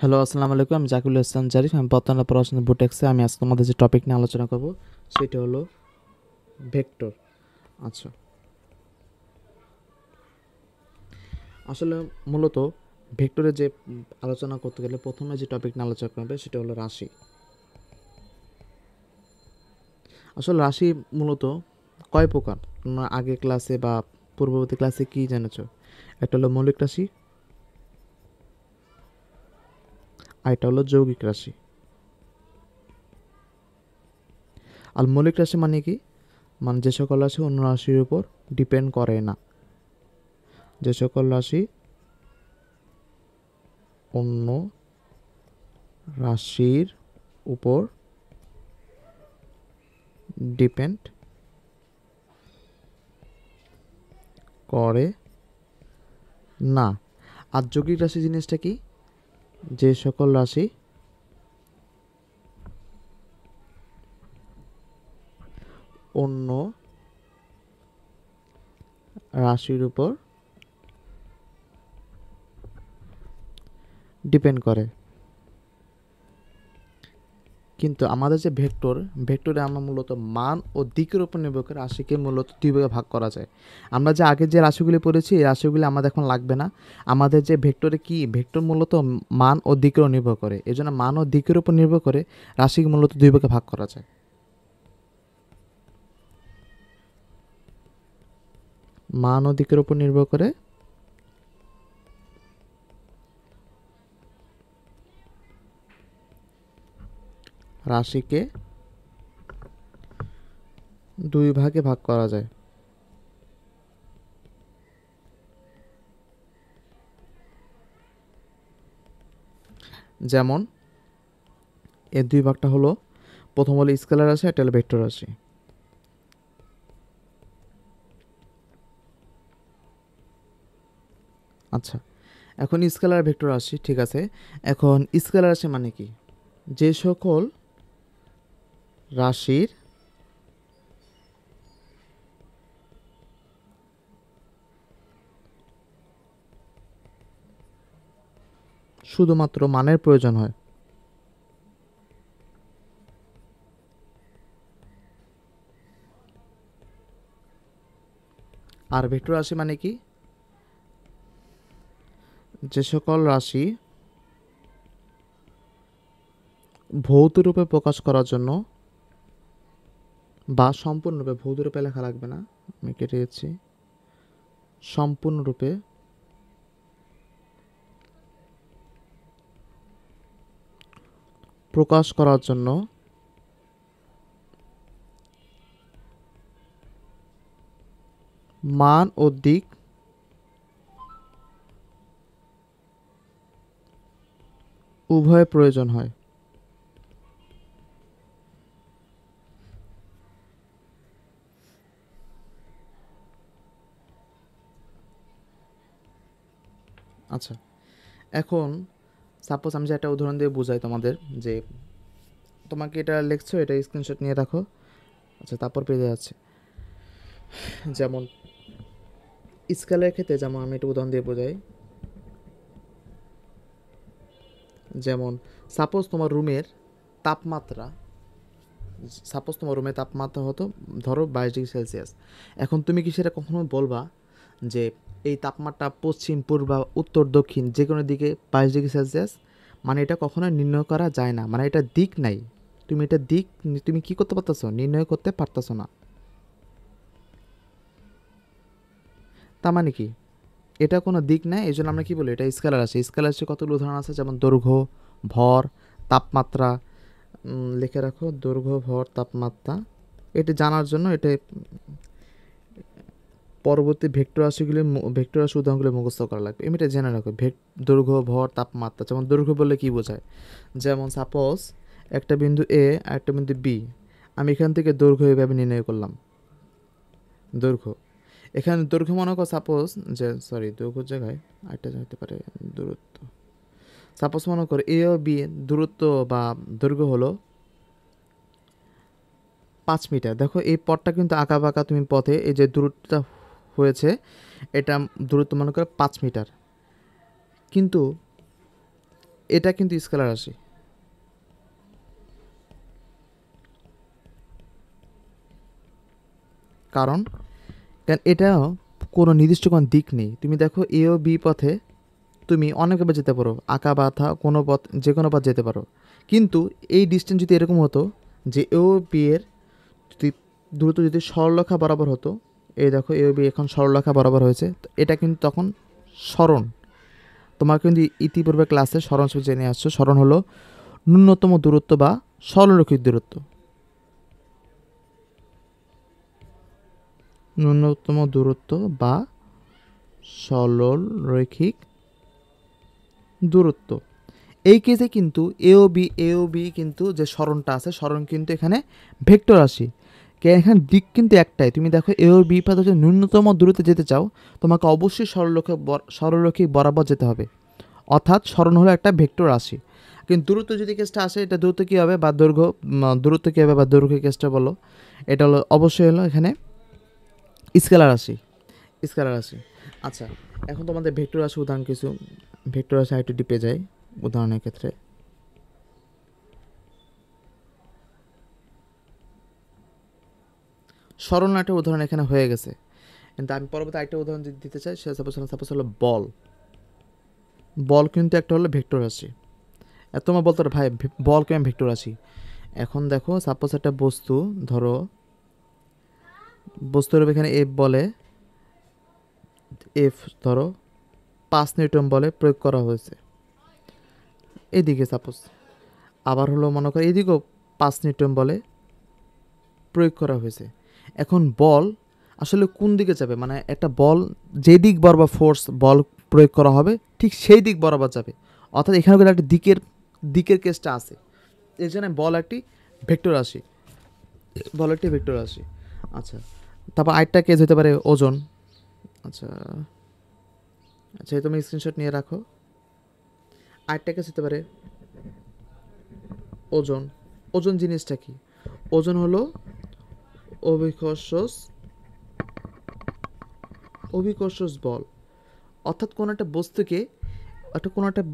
Hello, আসসালামু আলাইকুম। আমি জাকিরুল ইসলাম জারিফ। আমি বর্তমানে পড়াশোনা বুটেক্সে। আমি আজকে তোমাদের যে টপিক নিয়ে আলোচনা করব সেটা হলো ভেক্টর। আচ্ছা, আসলে মূলত ভেক্টরের যে আলোচনা করতে গেলে প্রথমে যে টপিক নিয়ে আলোচনা করবে সেটা হলো রাশি। আসলে রাশি মূলত কয় প্রকার তোমরা আগের ক্লাসে বা পূর্ববর্তী ক্লাসে কি জেনেছো? একটা হলো মৌলিক রাশি, আর এটা হলো যৌগিক রাশি। আর মৌলিক রাশি মানে কি? মানে যে সকল রাশি অন্য রাশির উপর ডিপেন্ড করে না। যে সকল রাশি অন্য রাশির উপর ডিপেন্ড করে না। আর যৌগিক রাশি জিনিসটা কি? যে সকল রাশি অন্য রাশির উপর ডিপেন্ড করে। কিন্তু আমাদের যে ভেক্টরে আমরা মূলত মান ও দিকের উপর নির্ভর করে রাশিকে মূলত দুই ভাগে ভাগ করা যায়। আমরা যে আগে যে রাশিগুলি পড়েছি এই রাশিগুলি আমাদের এখন লাগবে না। আমাদের যে ভেক্টরে কি ভেক্টর মূলত মান ও দিকের উপর নির্ভর করে, এই জন্য মান ও দিকের উপর নির্ভর করে রাশিকে মূলত দুই ভাগে ভাগ করা যায়। মান ও দিকের উপর নির্ভর করে রাশিকে দুই ভাগে ভাগ করা যায়। যেমন এর দুই ভাগটা হলো, প্রথম হলো স্কেলার রাশি, একটা হলো ভেক্টর রাশি। আচ্ছা, এখন স্কেলার ভেক্টর রাশি ঠিক আছে। এখন স্কেলার রাশি মানে কি? যে সকল রাশির শুধুমাত্র মানের প্রয়োজন হয়। আর ভেক্টর রাশি মানে কি? যে সকল রাশি ভৌত রূপে প্রকাশ করার জন্য বা সম্পূর্ণরূপে, ভৌত রূপে লেখা লাগবে না, আমি কেটে দিচ্ছি, সম্পূর্ণরূপে প্রকাশ করার জন্য মান ও দিক উভয় প্রয়োজন হয়। আচ্ছা, এখন সাপোজ আমি যে একটা উদাহরণ দিয়ে বোঝাই তোমাদের, যে তোমাকে এটা লিখছো, এটা স্ক্রিনশট নিয়ে রাখো। আচ্ছা, তারপর পেয়ে যাচ্ছে। যেমন স্কেলের ক্ষেত্রে যেমন আমি একটা উদাহরণ দিয়ে বোঝাই। যেমন সাপোজ তোমার রুমের তাপমাত্রা, হতো ধরো 22 ডিগ্রি সেলসিয়াস। এখন তুমি কি সেটা কখনো বলবা যে এই তাপমাত্রা পশ্চিম, পূর্ব, উত্তর, দক্ষিণ যে কোনো দিকে 22 ডিগ্রি সেলসিয়াস? মানে এটা কখনো নির্ণয় করা যায় না, মানে এটা দিক নাই। তুমি এটা দিক তুমি কি করতে পারতেছো? নির্ণয় করতে পারতেছো না। তার মানে কি? এটা কোনো দিক নাই, এই জন্য আমরা কি বলি এটা স্কেলার রাশি। স্কেলার রাশি কতগুলো উদাহরণ আছে, যেমন দৈর্ঘ্য, ভর, তাপমাত্রা। লিখে রাখো দৈর্ঘ্য, ভর, তাপমাত্রা। এটা জানার জন্য এটা পরবর্তী ভেক্টর রাশি উদাহরণগুলো মুখস্থ করা লাগবে। এমনিটা জেনে রাখো দৈর্ঘ্য, ভর, তাপমাত্রা। যেমন দৈর্ঘ্য বললে কি বোঝায়? যেমন সাপোজ একটা বিন্দু এ আর একটা বিন্দু বি, আমি এখান থেকে দৈর্ঘ্য এভাবে নির্ণয় করলাম। দৈর্ঘ্য, এখানে দৈর্ঘ্য মনে করো সাপোজ যে দৈর্ঘ্যের জায়গায় আরেকটা হতে পারে দূরত্ব। সাপোজ মনে করো এ ও বি দূরত্ব বা দৈর্ঘ্য হলো 5 মিটার। দেখো এই পথটা কিন্তু আঁকা বাঁকা, তুমি পথে এই যে দূরত্বটা হয়েছে, এটা দূরত্ব মনে করো 5 মিটার। কিন্তু এটা কিন্তু স্কেলার রাশি। কারণ এটাও কোনো নির্দিষ্ট কোনো দিক নেই। তুমি দেখো এ ও বি পথে তুমি অনেকভাবে যেতে পারো, আঁকা বাঁধা কোনো পথ, যে কোনো পথ যেতে পারো। কিন্তু এই ডিস্টেন্স যদি এরকম হতো যে এ ও বি এর যদি দ্রুত যদি সরলরেখা বরাবর হতো, এই দেখো এ ও বি এখন সরলরেখা বরাবর হয়েছে, তো এটা কিন্তু তখন সরণ। তোমার কিন্তু ইতিপূর্বে ক্লাসে সরণ জেনে আসছো। সরণ হলো ন্যূনতম দূরত্ব বা সরলরৈখিক দূরত্ব। ন্যূনতম দূরত্ব বা সরলরৈখিক দূরত্ব। এই কেসে কিন্তু এ ও বি কিন্তু যে সরণটা আছে, সরণ কিন্তু এখানে ভেক্টর রাশি। এখানে দিক কিন্তু একটাই। তুমি দেখো এ ও বি পথে যদি ন্যূনতম দূরত্বে যেতে চাও, তোমাকে অবশ্যই সরলরৈখিক বরাবর যেতে হবে। অর্থাৎ সরণ হলো একটা ভেক্টর রাশি। কিন্তু দূরত্ব যদি কেসটা আসে, এটা দূরত্ব কী হবে বা দূরত্ব কী হবে বা দৈর্ঘ্য কেসটা বলো, এটা হলো অবশ্যই হলো এখানে স্কেলার রাশি। স্কেলার রাশি। আচ্ছা, এখন তোমাদের ভেক্টর রাশি উদাহরণ কিছু ভেক্টর রাশি আরেকটু ডিপে যায় উদাহরণের ক্ষেত্রে। সরল একটা উদাহরণ এখানে হয়ে গেছে, কিন্তু আমি পরবর্তী আরেকটা উদাহরণ যদি দিতে চাই, সে সাপোজ হলো বল। বল কিন্তু একটা হলো ভেক্টর রাশি। তোমার বলতে পারো ভাই বল কেমন ভেক্টর রাশি। এখন দেখো সাপোজ একটা বস্তু, ধরো বস্তুর এখানে এফ বলে, এফ ধরো 5 নিউটন বলে প্রয়োগ করা হয়েছে এদিকে সাপোজ। আবার হলো মনে করো এদিকেও 5 নিউটন বলে প্রয়োগ করা হয়েছে। এখন বল আসলে কোন দিকে যাবে, মানে একটা বল যে দিক বরাবর ফোর্স বল প্রয়োগ করা হবে ঠিক সেই দিক বরাবর যাবে। অর্থাৎ এখানে করে একটা দিকের কেসটা আছে। এই জন্য বল একটি ভেক্টর রাশি। বল একটি ভেক্টর রাশি। আচ্ছা, তারপর আরেকটা কেস হতে পারে ওজন। আচ্ছা আচ্ছা, তুমি স্ক্রিনশট নিয়ে রাখো। আরেকটা কেস হতে পারে ওজন। ওজন জিনিসটা কি? ওজন হলো অভিকর্ষজ বল। অর্থাৎ কোনো একটা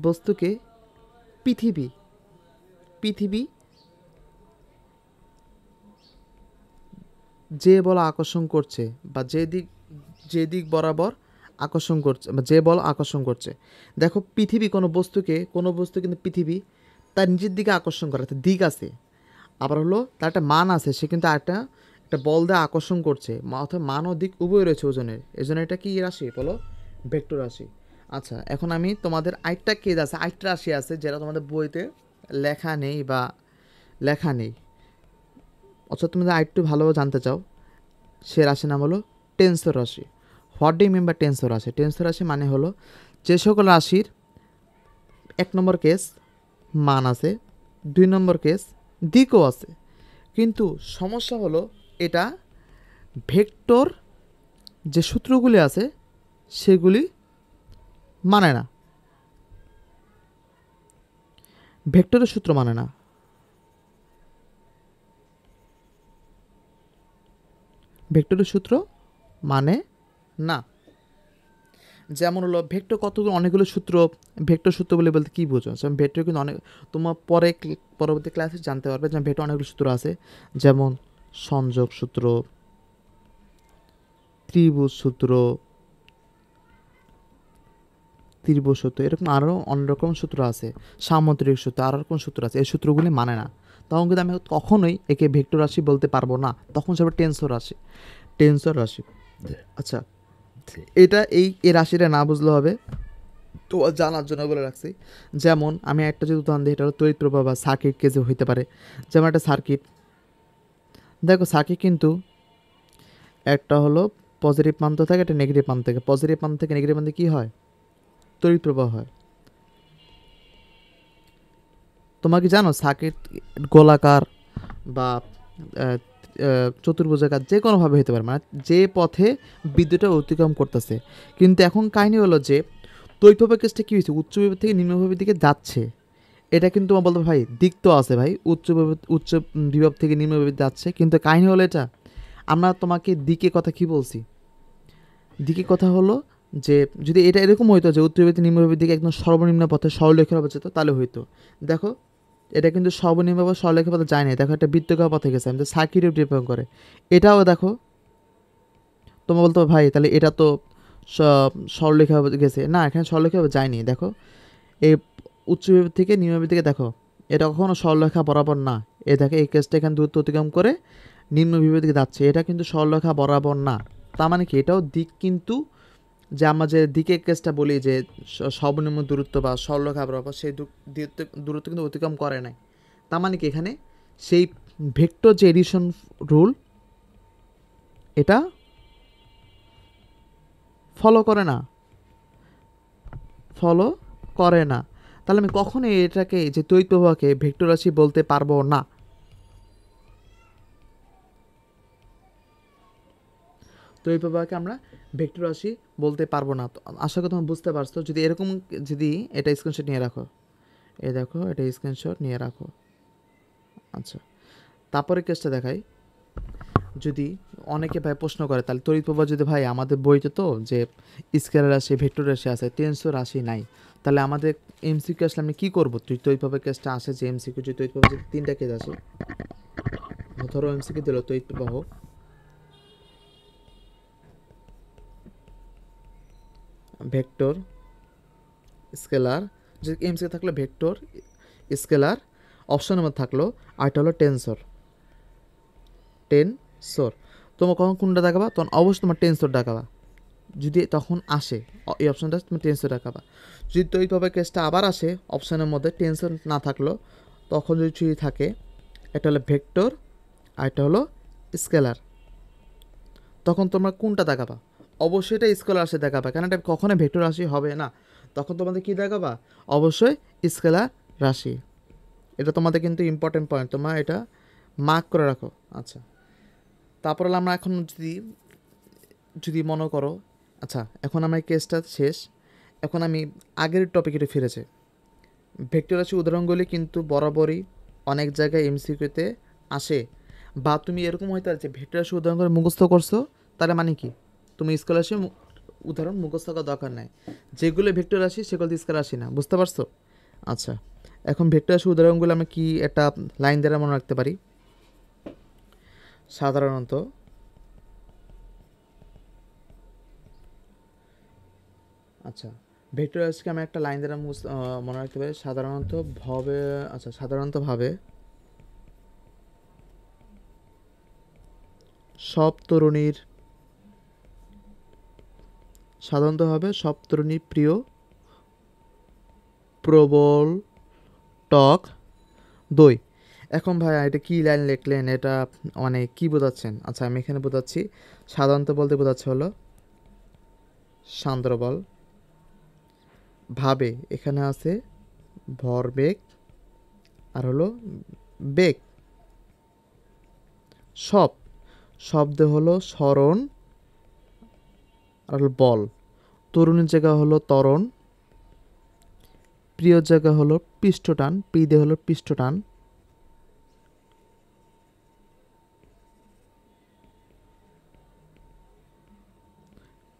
বস্তুকে পৃথিবী যে বল আকর্ষণ করছে বা যে দিক বরাবর আকর্ষণ করছে বা যে বল আকর্ষণ করছে। দেখো পৃথিবী কোনো বস্তু কিন্তু পৃথিবী তার নিজের দিকে আকর্ষণ করে, একটা দিক আছে। আবার হলো তার একটা মান আছে, সে কিন্তু একটা বল দিয়ে আকর্ষণ করছে, অর্থাৎ মান ও দিক উভয় রয়েছে ওজনের। এই জন্য এটা কি রাশি বলো? ভেক্টর রাশি। আচ্ছা, এখন আমি তোমাদের আরেকটা কেস আছে, আরেকটা রাশি আছে যেটা তোমাদের বইতে লেখা নেই। অর্থাৎ তুমি যদি আরেকটু ভালোভাবে জানতে চাও, সে রাশির নাম হলো টেন্সর রাশি। What do you mean by tensor রাশি? টেন্সর রাশি মানে হলো যে সকল রাশির 1 নম্বর কেস মান আছে, 2 নম্বর কেস দিকও আছে, কিন্তু সমস্যা হলো এটা ভেক্টর যে সূত্রগুলি আছে সেগুলি মানে না। ভেক্টরের সূত্র মানে না। ভেক্টরের সূত্র মানে না। যেমন হলো ভেক্টর অনেকগুলো সূত্র। ভেক্টর সূত্র বলতে কী বোঝো? যেমন ভেক্টর কিন্তু অনেক, তোমার পরবর্তী ক্লাসে জানতে পারবে যে ভেক্টর অনেকগুলো সূত্র আছে, যেমন সংযোগ সূত্র, ত্রিভুজ সূত্র, এরকম আরও অনেক রকম সূত্র আছে, সামুদ্রিক সূত্র, আরও রকম সূত্র আছে। এই সূত্রগুলি মানে না। তখন কিন্তু আমি কখনোই একে ভেক্টর রাশি বলতে পারবো না, তখন সে টেন্সর রাশি। আচ্ছা, এটা এই রাশিটা না বুঝলে হবে, তো জানার জন্য বলে রাখছি। যেমন আমি একটা যদি উদাহরণ দিই, এটা হলো তড়িৎ প্রবাহ বা সার্কিট কেসে হইতে পারে। যেমন একটা সার্কিট, দেখো সার্কিট কিন্তু একটা হলো পজিটিভ প্রান্ত থাকে, একটা নেগেটিভ প্রান্ত থাকে। পজিটিভ প্রান্ত থেকে নেগেটিভ প্রান্তে কী হয়? তড়িৎ প্রবাহ হয়। তোমরা কি জানো সার্কিট গোলাকার বা চতুর্ভুজাকার যে কোনোভাবে হতে পারে, মানে যে পথে বিদ্যুৎটা অতিক্রম করতেছে। কিন্তু এখন কাহিনী হলো যে তড়িৎ প্রবাহ কেসটা কী হয়েছে, উচ্চ বিভব থেকে নিম্ন বিভবের দিকে যাচ্ছে। এটা কিন্তু তোমার বলতে ভাই দিক তো আছে ভাই, উচ্চ বিভব থেকে নিম্ন বিভব যাচ্ছে, কিন্তু কাহিনী হলো এটা আমরা তোমাকে দিকে কথা কি বলছি? দিকে কথা হলো যে যদি এটা এরকম হইতো যে উত্তরবর্তী নিম্নবির দিকে একদম সর্বনিম্ন পথে সরলরেখা পথে যেত তাহলে হইতো। দেখো এটা কিন্তু সর্বনিম্ন পথে সরলরেখা পথে যায় না, দেখো একটা বৃত্তাকার পথে গেছে, আমি সার্কিট ডিপেন্ড করে। এটাও দেখো, তোমরা বলতো ভাই তাহলে এটা তো সরলরেখা গেছে, না এখানে সরলরেখা যায়নি। দেখো এই উচ্চ বিভব থেকে নিম্ন বিভব থেকে দেখো এটা কখনো সরলরেখা বরাবর না। এ দেখো এই কেসটা এখানে দূরত্ব অতিক্রম করে নিম্ন বিভব দিকে যাচ্ছে, এটা কিন্তু সরলরেখা বরাবর না। তার মানে কি এটাও দিক কিন্তু, যে আমরা যে দিকের কেসটা বলি যে সর্বনিম্ন দূরত্ব বা সরলরেখা বরাবর, সেই দূরত্ব কিন্তু অতিক্রম করে নাই। তার মানে কি এখানে সেই ভেক্টর যে এডিশন রুল এটা ফলো করে না, ফলো করে না। তাহলে আমি কখনোই এটাকে যে তড়িৎ প্রবাহকে ভেক্টর রাশি বলতে পারবো না। তড়িৎ প্রবাহকে আমরা ভেক্টর রাশি বলতে পারবো না। তো আশা করি তোমরা বুঝতে পারছো। যদি এরকম, যদি এটা স্ক্রিনশট নিয়ে রাখো, এই দেখো এটা স্ক্রিনশট নিয়ে রাখো। আচ্ছা, তারপরে কেসটা দেখাই। যদি অনেকে ভাই প্রশ্ন করে তাহলে তড়িৎ প্রবাহ যদি ভাই আমাদের বইতে তো যে স্কেলার রাশি ভেক্টর রাশি আছে, টেন্সর রাশি নাই, তাহলে আমাদের এমসিকিউ আসলে আমি কী করবো? তড়িৎ প্রবাহ কেসটা আসে যে এমসিকিউ, যদি তড়িৎ প্রবাহ যদি তিনটা কেস আসে, ধরো এমসিকিউ দিল তড়িৎ প্রবাহ ভেক্টর স্কেলার, যে এমসিকিউ থাকলো ভেক্টর স্কেলার, অপশনের মধ্যে থাকলো আরেকটা হলো টেন্সর। টেন্সর তোমার কখন কোনটা দেখাবা? তখন অবশ্যই তোমার টেন্সর দেখাবা। যদি তখন আসে এই অপশানটা, তুমি টেন্সর দেখাবা। যদি তৈরিভাবে কেসটা আবার আসে অপশানের মধ্যে টেন্সর না থাকলো, তখন যদি থাকে একটা হলো ভেক্টর আর একটা হলো স্কেলার, তখন তোমরা কোনটা দেখাবা? অবশ্যই এটা স্কেলার রাশি দেখাবা, কারণ এটা কখনোই ভেক্টর রাশি হবে না। তখন তোমাদের কী দেখাবা? অবশ্যই স্কেলার রাশি। এটা তোমাদের কিন্তু ইম্পর্টেন্ট পয়েন্ট, তোমরা এটা মার্ক করে রাখো। আচ্ছা, তারপর আমরা এখন যদি যদি মনে করো, আচ্ছা এখন আমার কেসটা শেষ, এখন আমি আগের টপিকে ফিরেছে। ভেক্টর রাশি উদাহরণগুলি কিন্তু বরাবরই অনেক জায়গায় এমসিকিউতে আসে। বা তুমি এরকম হয়তো আছে ভেক্টর রাশি উদাহরণগুলি মুখস্থ করছো, তাহলে মানে কি তুমি স্কলারশিপ উদাহরণ মুখস্থ করার দরকার নাই। যেগুলো ভেক্টর রাশি সেগুলো স্কেলার রাশি না, বুঝতে পারছো? আচ্ছা, এখন ভেক্টর রাশি উদাহরণগুলো আমরা কি একটা লাইন দ্বারা মনে রাখতে পারি? সাধারণত আচ্ছা, ভেক্টর রাশিকে আমি একটা লাইন দ্বারা মনে রাখতে পারি সাধারণত ভাবে। আচ্ছা, সাধারণতভাবে সব তরুণীর প্রিয় প্রবল টক দই। এখন ভাই এটা কি লাইন লিখলেন, এটা মানে কি বোঝাচ্ছেন? আচ্ছা আমি এখানে বোঝাচ্ছি, সাধারণত বলতে বোঝাচ্ছে হলো সান্দ্রবল, ভাবে এখানে আছে ভরবেগ আর হলো বেগ, সব শব্দে হলো স্মরণ আর হলো বল, তরুণের জায়গা হলো ত্বরণ, প্রিয় জায়গা হলো পৃষ্ঠটান, প্রিদে হলো পৃষ্ঠটান,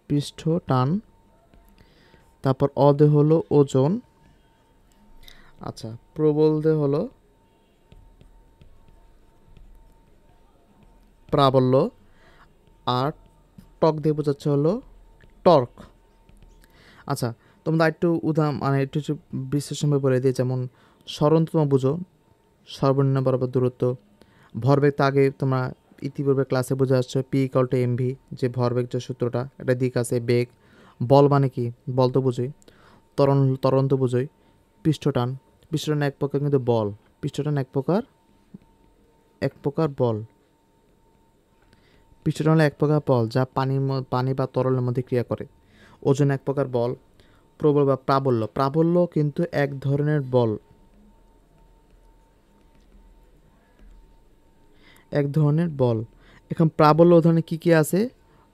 পৃষ্ঠটান, তারপর অদে হলো ওজন, আচ্ছা প্রবল দে হলো প্রাবল্য, আর টক দিয়ে বোঝাচ্ছে হলো টর্ক। আচ্ছা, তোমরা একটু উদাহরণ মানে একটু বিশ্লেষণভাবে বলে দিই, যেমন স্মরণ তোমরা বুঝো সর্বনিম্ন বরাবর দূরত্ব, ভরবেগ তো আগে তোমরা ইতিপূর্বে ক্লাসে বোঝা আসছো P=mv, যে ভরবেগ যে সূত্রটা, এটা দিক আছে বেগ, বল মানে কি বল তো বুঝোই, ত্বরণ তো বুঝোই, পৃষ্ঠটান, পৃষ্ঠটান এক প্রকার কিন্তু বল, পৃষ্ঠটান এক প্রকার বল, পৃষ্ঠটান হলো এক প্রকার বল যা পানি বা তরলের মধ্যে ক্রিয়া করে, ওজন এক প্রকার বল, প্রবল বা প্রাবল্য কিন্তু এক ধরনের বল, এখন প্রাবল্য উদাহরণে কী কী আছে?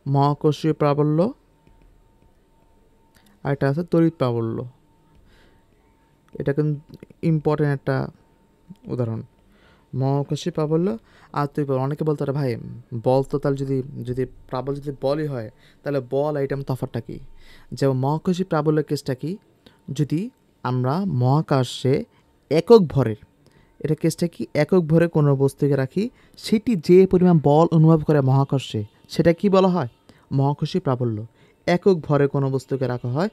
মহাকর্ষীয় প্রাবল্য, আর একটা আছে তড়িৎ প্রাবল্য। এটা কিন্তু ইম্পর্টেন্ট একটা উদাহরণ। মহাকর্ষী প্রাবল্য আর তুই বল। অনেকে বলতো ভাই বল তো তাহলে যদি যদি প্রাবল্য যদি বলই হয় তাহলে বল আর এটার তফাৎটা কী? যেমন মহাকর্ষী প্রাবল্য কেসটা কি, যদি আমরা মহাকাশে একক ভরের, এটা কেসটা কি, একক ভরে কোনো বস্তুকে রাখি, সেটি যে পরিমাণ বল অনুভব করে মহাকর্ষে, সেটা কি বলা হয়? মহাকর্ষী প্রাবল্য। একক ভরে কোনো বস্তুকে রাখা হয়,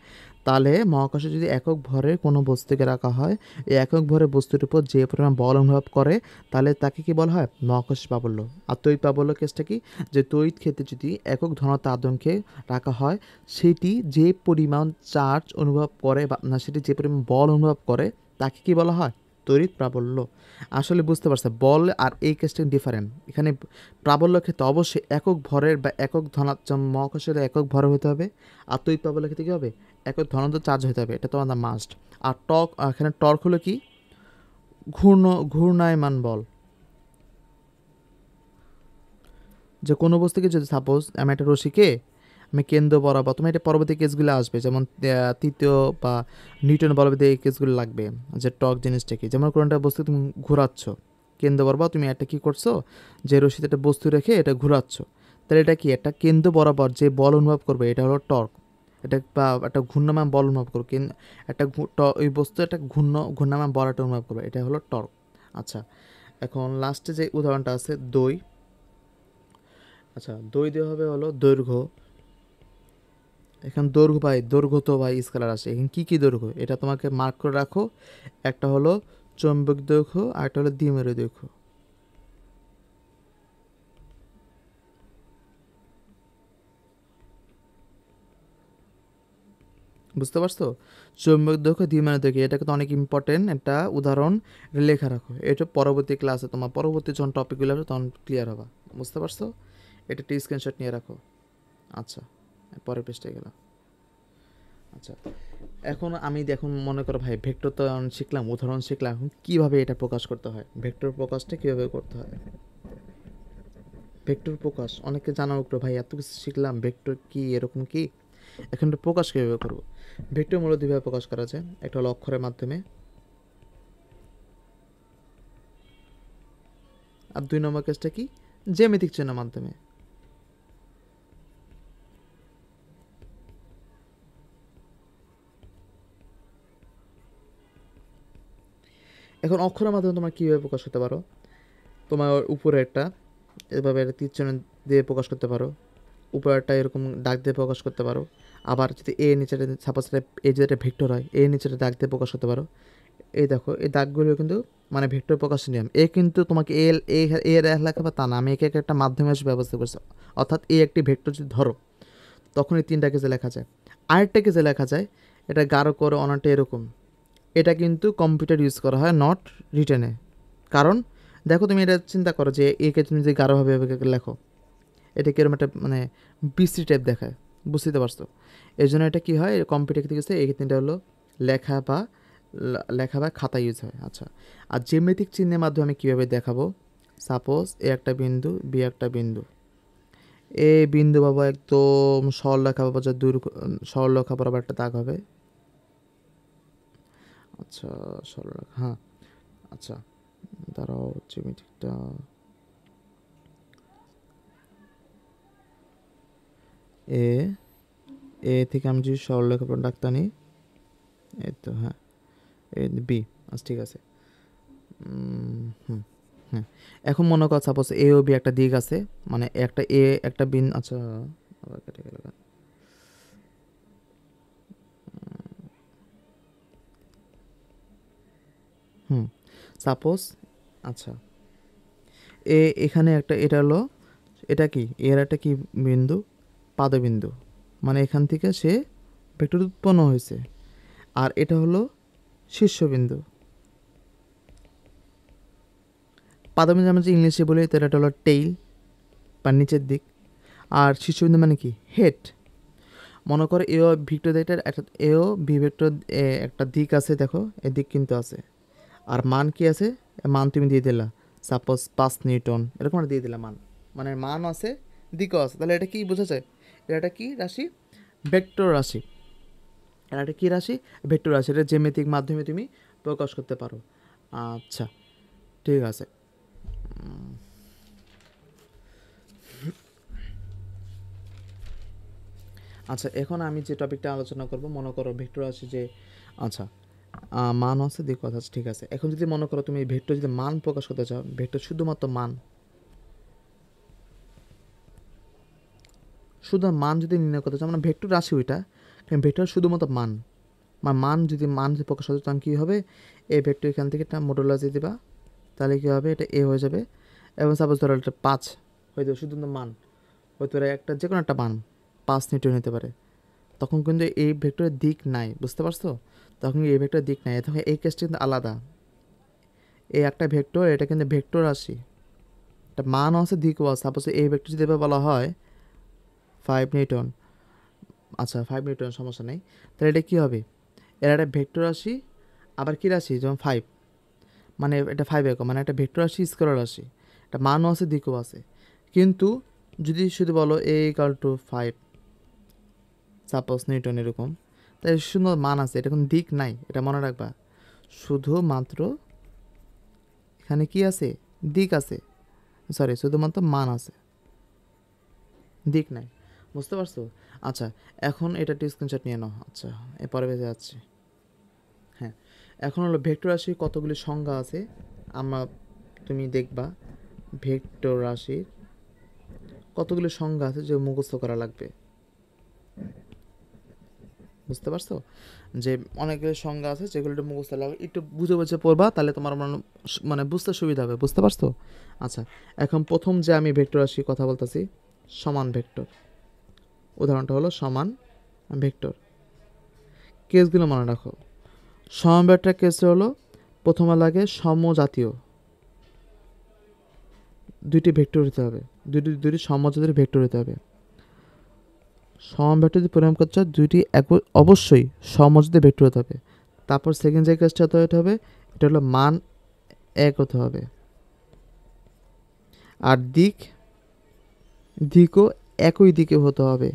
তাহলে মহাকাশে যদি একক ভরে কোনো বস্তুকে রাখা হয়, এই একক ভরে বস্তুর উপর যে পরিমাণ বল অনুভব করে, তাহলে তাকে কি বলা হয়? মহাকর্ষী প্রাবল্য। আর তড়িৎ প্রাবল্য কেসটা কি, যে তড়িৎ ক্ষেত্রে যদি একক ধনাত্মক আধানকে রাখা হয়, সেটি যে পরিমাণ চার্জ অনুভব করে বা না, সেটি যে পরিমাণ বল অনুভব করে, তাকে কি বলা হয়? তড়িৎ প্রাবল্য। আসলে বুঝতে পারছে বল আর এই কেসটা ডিফারেন্ট। এখানে প্রাবল্য ক্ষেত্রে অবশ্যই একক ভরের বা একক ধনাত্মক মহাকর্ষের একক ভর হতে হবে, আর তড়িৎ প্রাবল্য ক্ষেত্রে কী হবে? একক ধনাত্মক চার্জ হতে হবে, এটা তো আমাদের মাস্ট। আর এখানে টর্ক হলো কি, ঘূর্ণায়মান বল। যে কোনো বস্তুকে যদি সাপোজ আমি একটা রশিকে আমি কেন্দ্র বরাবর, তুমি এটা পরবর্তী কেসগুলো আসবে, যেমন তৃতীয় বা নিউটন বলবিদ্যা এই কেসগুলো লাগবে, যে টর্ক জিনিসটা কি। যেমন কোনো একটা বস্তু তুমি ঘোরাচ্ছ কেন্দ্র বরাবর, তুমি একটা কী করছো, যে রশিতে একটা বস্তু রেখে এটা ঘোরাচ্ছ, তাহলে এটা কি, একটা কেন্দ্র বরাবর যে বল অনুভব করবে এটা হলো টর্ক। এটা বা একটা ঘূর্ণায়মান বল অনুভব করবে, একটা ওই বস্তু একটা ঘূর্ণায়মান বল একটা অনুভব করবে, এটা হলো টর্ক। আচ্ছা, এখন লাস্টে যে উদাহরণটা আছে দই। আচ্ছা, দই দেওয়া হবে হলো দৈর্ঘ্য। এখন দৈর্ঘ্য তো ভাই স্কেলার আসে। এখন কী কী দৈর্ঘ্য এটা তোমাকে মার্ক করে রাখো। একটা হলো চৌম্বক দৈর্ঘ্য আর একটা হলো দ্বিমেরু দৈর্ঘ্য। বুঝতে পারছো? চৌম্বক দৈর্ঘ্য দ্বিমেরু দৈর্ঘ্য, এটা কিন্তু অনেক ইম্পর্টেন্ট একটা উদাহরণ, এটা লেখা রাখো। এটা পরবর্তী ক্লাসে তোমার পরবর্তী যখন টপিকগুলো হবে তখন ক্লিয়ার হবে। বুঝতে পারছো? এটা একটি স্ক্রিনশট নিয়ে রাখো। আচ্ছা, পরের পৃষ্ঠায় গেলাম। আচ্ছা, এখন আমি দেখুন মনে করো ভাই ভেক্টর তো শিখলাম, উদাহরণ শিখলাম, এখন কীভাবে এটা প্রকাশ করতে হয়, ভেক্টর প্রকাশটা কীভাবে করতে হয়। ভেক্টর প্রকাশ অনেকে জানা উঠলো ভাই এত কিছু শিখলাম, ভেক্টর কি এরকম কি, এখন প্রকাশ কীভাবে করবো। ভেক্টর মূলত দুইভাবে প্রকাশ করা যায়, একটা হলো অক্ষরের মাধ্যমে, আর 2 নম্বর কেসটা কি, জ্যামিতিক চিহ্নের মাধ্যমে। এখন অক্ষরের মাধ্যমে তোমরা কীভাবে প্রকাশ করতে পারো, তোমার উপরে একটা এভাবে একটা তীর চিহ্ন দিয়ে প্রকাশ করতে পারো, উপরে একটা এরকম দাগ দিয়ে প্রকাশ করতে পারো। আবার যদি এ নিচে সাপোজ এ যেটা ভেক্টর হয়, এ নিচে দাগ দিয়ে প্রকাশ করতে পারো। এই দেখো এই দাগগুলো কিন্তু মানে ভেক্টর প্রকাশের নিয়ম। এ কিন্তু তোমাকে এর লেখা বা তা না, আমি একে একটা মাধ্যমে হিসেবে ব্যবস্থা করছি। অর্থাৎ এ একটি ভেক্টর যদি ধরো, তখন এই 3টা কেসে লেখা যায়। আরেকটা কেসে লেখা যায়, এটা গাঢ় করে অনেকটা এরকম, এটা কিন্তু কম্পিউটার ইউজ করা হয়, নট রিটেনে। কারণ দেখো তুমি এটা চিন্তা করো যে একে তুমি যে গাঢ়ভাবে লেখো, এটা কিরকম একটা মানে বিশ্রী টাইপ দেখায়, বুঝতে পারছো? এই জন্য এটা কী হয়, কম্পিউটার থেকে গেছে এই 3টা হলো লেখা বা খাতা ইউজ হয়। আচ্ছা, আর জ্যামিতিক চিহ্নের মাধ্যমে আমি কীভাবে দেখাবো, সাপোজ এ একটা বিন্দু, বি একটা বিন্দু, এ বিন্দু বাবা একদম সরলরেখা বাবা যা সরলরেখা বরাবর একটা দাগ হবে। আচ্ছা, সরলরেখা, হ্যাঁ। আচ্ছা, দাঁড়াও, জ্যামিতিকটা এ এ থেকে আমি যদি সরলরেখা ডাকতে নিই, এই তো, হ্যাঁ, এ বি। আচ্ছা, ঠিক আছে। হুম, হ্যাঁ। এখন মনে কর সাপোজ এ ও বি একটা দিক আছে, মানে একটা এ একটা বিন, আচ্ছা আবার কেটে গেল। হুম, সাপোজ, আচ্ছা, এখানে একটা, এটা হলো, এটা কি এর একটা কি বিন্দু, পাদবিন্দু, মানে এখান থেকে সে ভেক্টর উৎপন্ন হয়েছে। আর এটা হলো শীর্ষবিন্দু। পাদবিন্দু আমরা যে ইংলিশে বলি তাহলে এটা হলো টেইল বা নিচের দিক, আর শীর্ষবিন্দু মানে কি, হেড। মনে করো এও ভিক্টর দিকটার একটা, এও বি ভেক্টর একটা দিক আছে, দেখো এই দিক কিন্তু আছে, আর মান কি আছে, মান তুমি দিয়ে দিলা সাপোজ 5 নিউটন এরকম একটা দিয়ে দিলা মান, মানে মান আছে দিকও আছে, তাহলে এটা কি বোঝা যায়, এটা কি রাশি, ভেক্টর রাশি। এটা কি রাশি, ভেক্টর রাশি। এটা জ্যামিতিক মাধ্যমে তুমি প্রকাশ করতে পারো। আচ্ছা, ঠিক আছে। আচ্ছা, এখন আমি যে টপিকটা আলোচনা করব, মনে করো ভেক্টর রাশি যে, আচ্ছা, মান আছে দিক কথা আছে, ঠিক আছে। এখন যদি মনে করো তুমি ভেক্টর যদি মান প্রকাশ করতে চাও, ভেক্টর শুধুমাত্র মান, শুধু মান যদি নির্ণয় করতে চাও, মানে ভেক্টর রাশি ওইটা, কিন্তু ভেক্টর শুধুমাত্র মান, মান যদি প্রকাশ করতে চাও, কী হবে, এই ভেক্টর এখান থেকে একটা মডুলাস দিয়ে দিবা, তাহলে কী হবে, এটা এ হয়ে যাবে। এবং সাপোজ ধরো এটা 5 হয়ে যাবে, শুধু মান হতে পারে একটা, যে কোনো একটা মান 5 নিউটন হতে পারে, তখন কিন্তু এই ভেক্টরের দিক নাই, বুঝতে পারছো? তখন এই ভেক্টরের দিক নাই, তখন এই কেসটা কিন্তু আলাদা। এই একটা ভেক্টর, এটা কিন্তু ভেক্টর রাশি, একটা মানও আছে দিকও আছে। সাপোজ এই ভেক্টর যদি বলা হয় 5 নিউটন, আচ্ছা 5 নিউটন সমস্যা নেই, তাহলে এটা কী হবে, এর একটা ভেক্টর রাশি, আবার কী রাশি, যেমন 5, মানে এটা 5 একক, মানে একটা ভেক্টর রাশি স্কেলার রাশি, একটা মানও আছে দিকও আছে। কিন্তু যদি শুধু বলো A equal to 5 suppose Newton এরকম, তাই সুন্দর মান আছে, এটা কোনো দিক নাই, এটা মনে রাখবা। শুধুমাত্র এখানে কি আছে, দিক আছে, সরি শুধুমাত্র মান আছে, দিক নাই, বুঝতে পারছো? আচ্ছা, এখন এটা একটু স্ক্রিনশট নিয়ে নাও। আচ্ছা, এরপরে বেঁচে যাচ্ছে। হ্যাঁ, এখন হলো ভেক্টর রাশির কতগুলি সংজ্ঞা আছে, আমরা তুমি দেখবা ভেক্টর রাশির কতগুলি সংজ্ঞা আছে যে মুখস্থ করা লাগবে, বুঝতে পারছো? যে অনেকগুলো সংজ্ঞা আছে যেগুলো একটু মুখস্থ লাগবে, একটু বুঝে বুঝে পড়বা, তাহলে তোমার মানে বুঝতে সুবিধা হবে, বুঝতে পারছো? আচ্ছা, এখন প্রথম যে আমি ভেক্টর রাশির কথা বলতেছি, সমান ভেক্টর, উদাহরণটা হলো সমান ভেক্টর। কেসগুলো মনে রাখো। সমান ভেক্টর কেস হলো প্রথমে লাগে সমজাতীয় দুইটি ভেক্টর হতে হবে, দুইটি সমজাতীয় ভেক্টর হতে হবে। সমান ভেক্টর যদি পরিমাপ করতে চাও, দুইটি অবশ্যই সমজাতীয় ভেক্টর হতে হবে। তারপর সেকেন্ড যে কেসটা হতে হবে, এটা হলো মান এক হতে হবে, আর দিকও একই দিকে হতে হবে,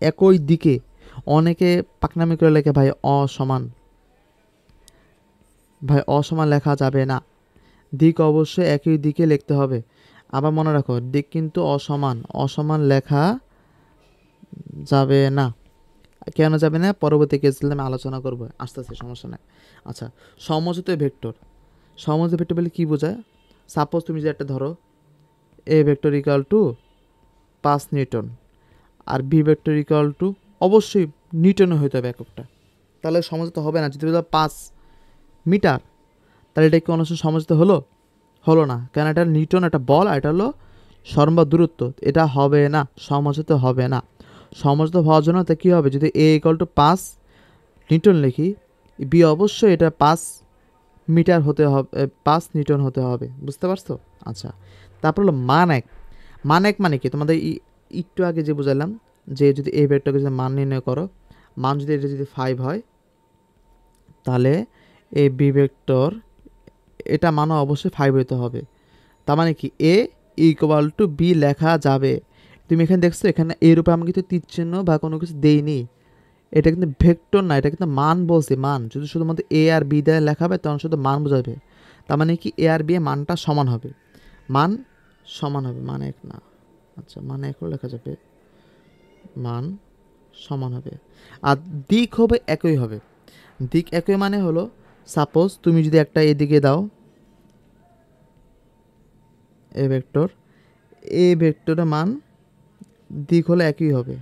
একই দিকে। অনেকে পাকনামি করে লেখে ভাই অসমান, ভাই অসমান লেখা যাবে না, দিক অবশ্যই একই দিকে লিখতে হবে। আবার মনে রাখো, দিক কিন্তু অসমান লেখা যাবে না। কেন যাবে না, পরবর্তী কেসে আমি আলোচনা করবো আস্তে আস্তে, সমস্যা নেই। আচ্ছা, সমজাতীয় ভেক্টর বলে কী বোঝায়? সাপোজ তুমি যে একটা ধরো A vector equal to 5 newton, আর বি ভেক্টর ইকুয়াল টু, অবশ্যই নিউটনে হইতে হবে এককটা, তাহলে সমঝোতা হবে না। যদি 5 মিটার, তাহলে এটা কি কোনো সমঝোতা হলো না, কেন এটা নিউটন, একটা বল, আর এটা হলো সরম্বা দূরত্ব, এটা হবে না, সমঝোতা হবে না। সমঝোতা হওয়ার জন্য তা কী হবে, যদি এ ইকুয়াল টু 5 নিউটন লিখি, বি অবশ্যই এটা 5 মিটার হতে হবে, 5 নিউটন হতে হবে, বুঝতে পারছো? আচ্ছা, তারপর হলো মান এক মানে কি, তোমাদের একটু আগে যে বুঝালাম, যে যদি এই ভেক্টরকে যদি মান নির্ণয় করো, মান যদি এটা যদি 5 হয়, তাহলে এই বি ভেক্টর এটা মানও অবশ্যই 5 হতে হবে। তার মানে কি এ ইকুয়াল টু বি লেখা যাবে। তুমি এখানে দেখছো, এখানে এর উপরে আমি কিন্তু তীর চিহ্ন বা কোনো কিছু দেইনি, এটা কিন্তু ভেক্টর না, এটা কিন্তু মান বলছি, মান। যদি শুধুমাত্র এ আর বি দিয়ে লেখা হবে, তখন শুধু মান বোঝাবে। তার মানে কি এ আর বি এর মানটা সমান হবে, মান সমান হবে, মান এক না। আচ্ছা, মান একও লেখা যাবে, মান সমান হবে, আর দিক হবে একই হবে। দিক একই মানে হলো, সাপোজ তুমি যদি একটা এদিকে দাও এ ভেক্টরের মান, দিক হলে একই হবে,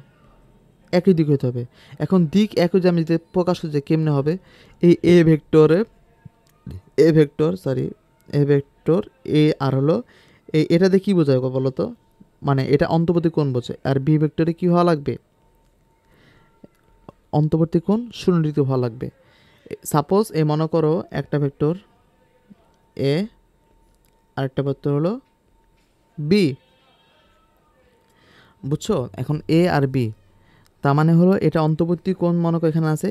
একই দিক হতে হবে। এখন দিক একই যে আমি যদি প্রকাশ করছি কেমনে হবে, এই এ ভেক্টর এ আর হলো এটাতে কী বোঝায় বলো তো, মানে এটা অন্তর্বর্তী কোণ বোঝায়, আর বি ভেক্টরে কী হওয়া লাগবে, অন্তর্বর্তী কোণ সুনির্দিষ্ট হওয়া লাগবে। সাপোজ মনে করো একটা ভেক্টর এ, আর একটা ভেক্টর হলো বি, বুঝছো? এখন এ আর বি, তার মানে হলো এটা অন্তর্বর্তী কোণ মনে করো এখানে আছে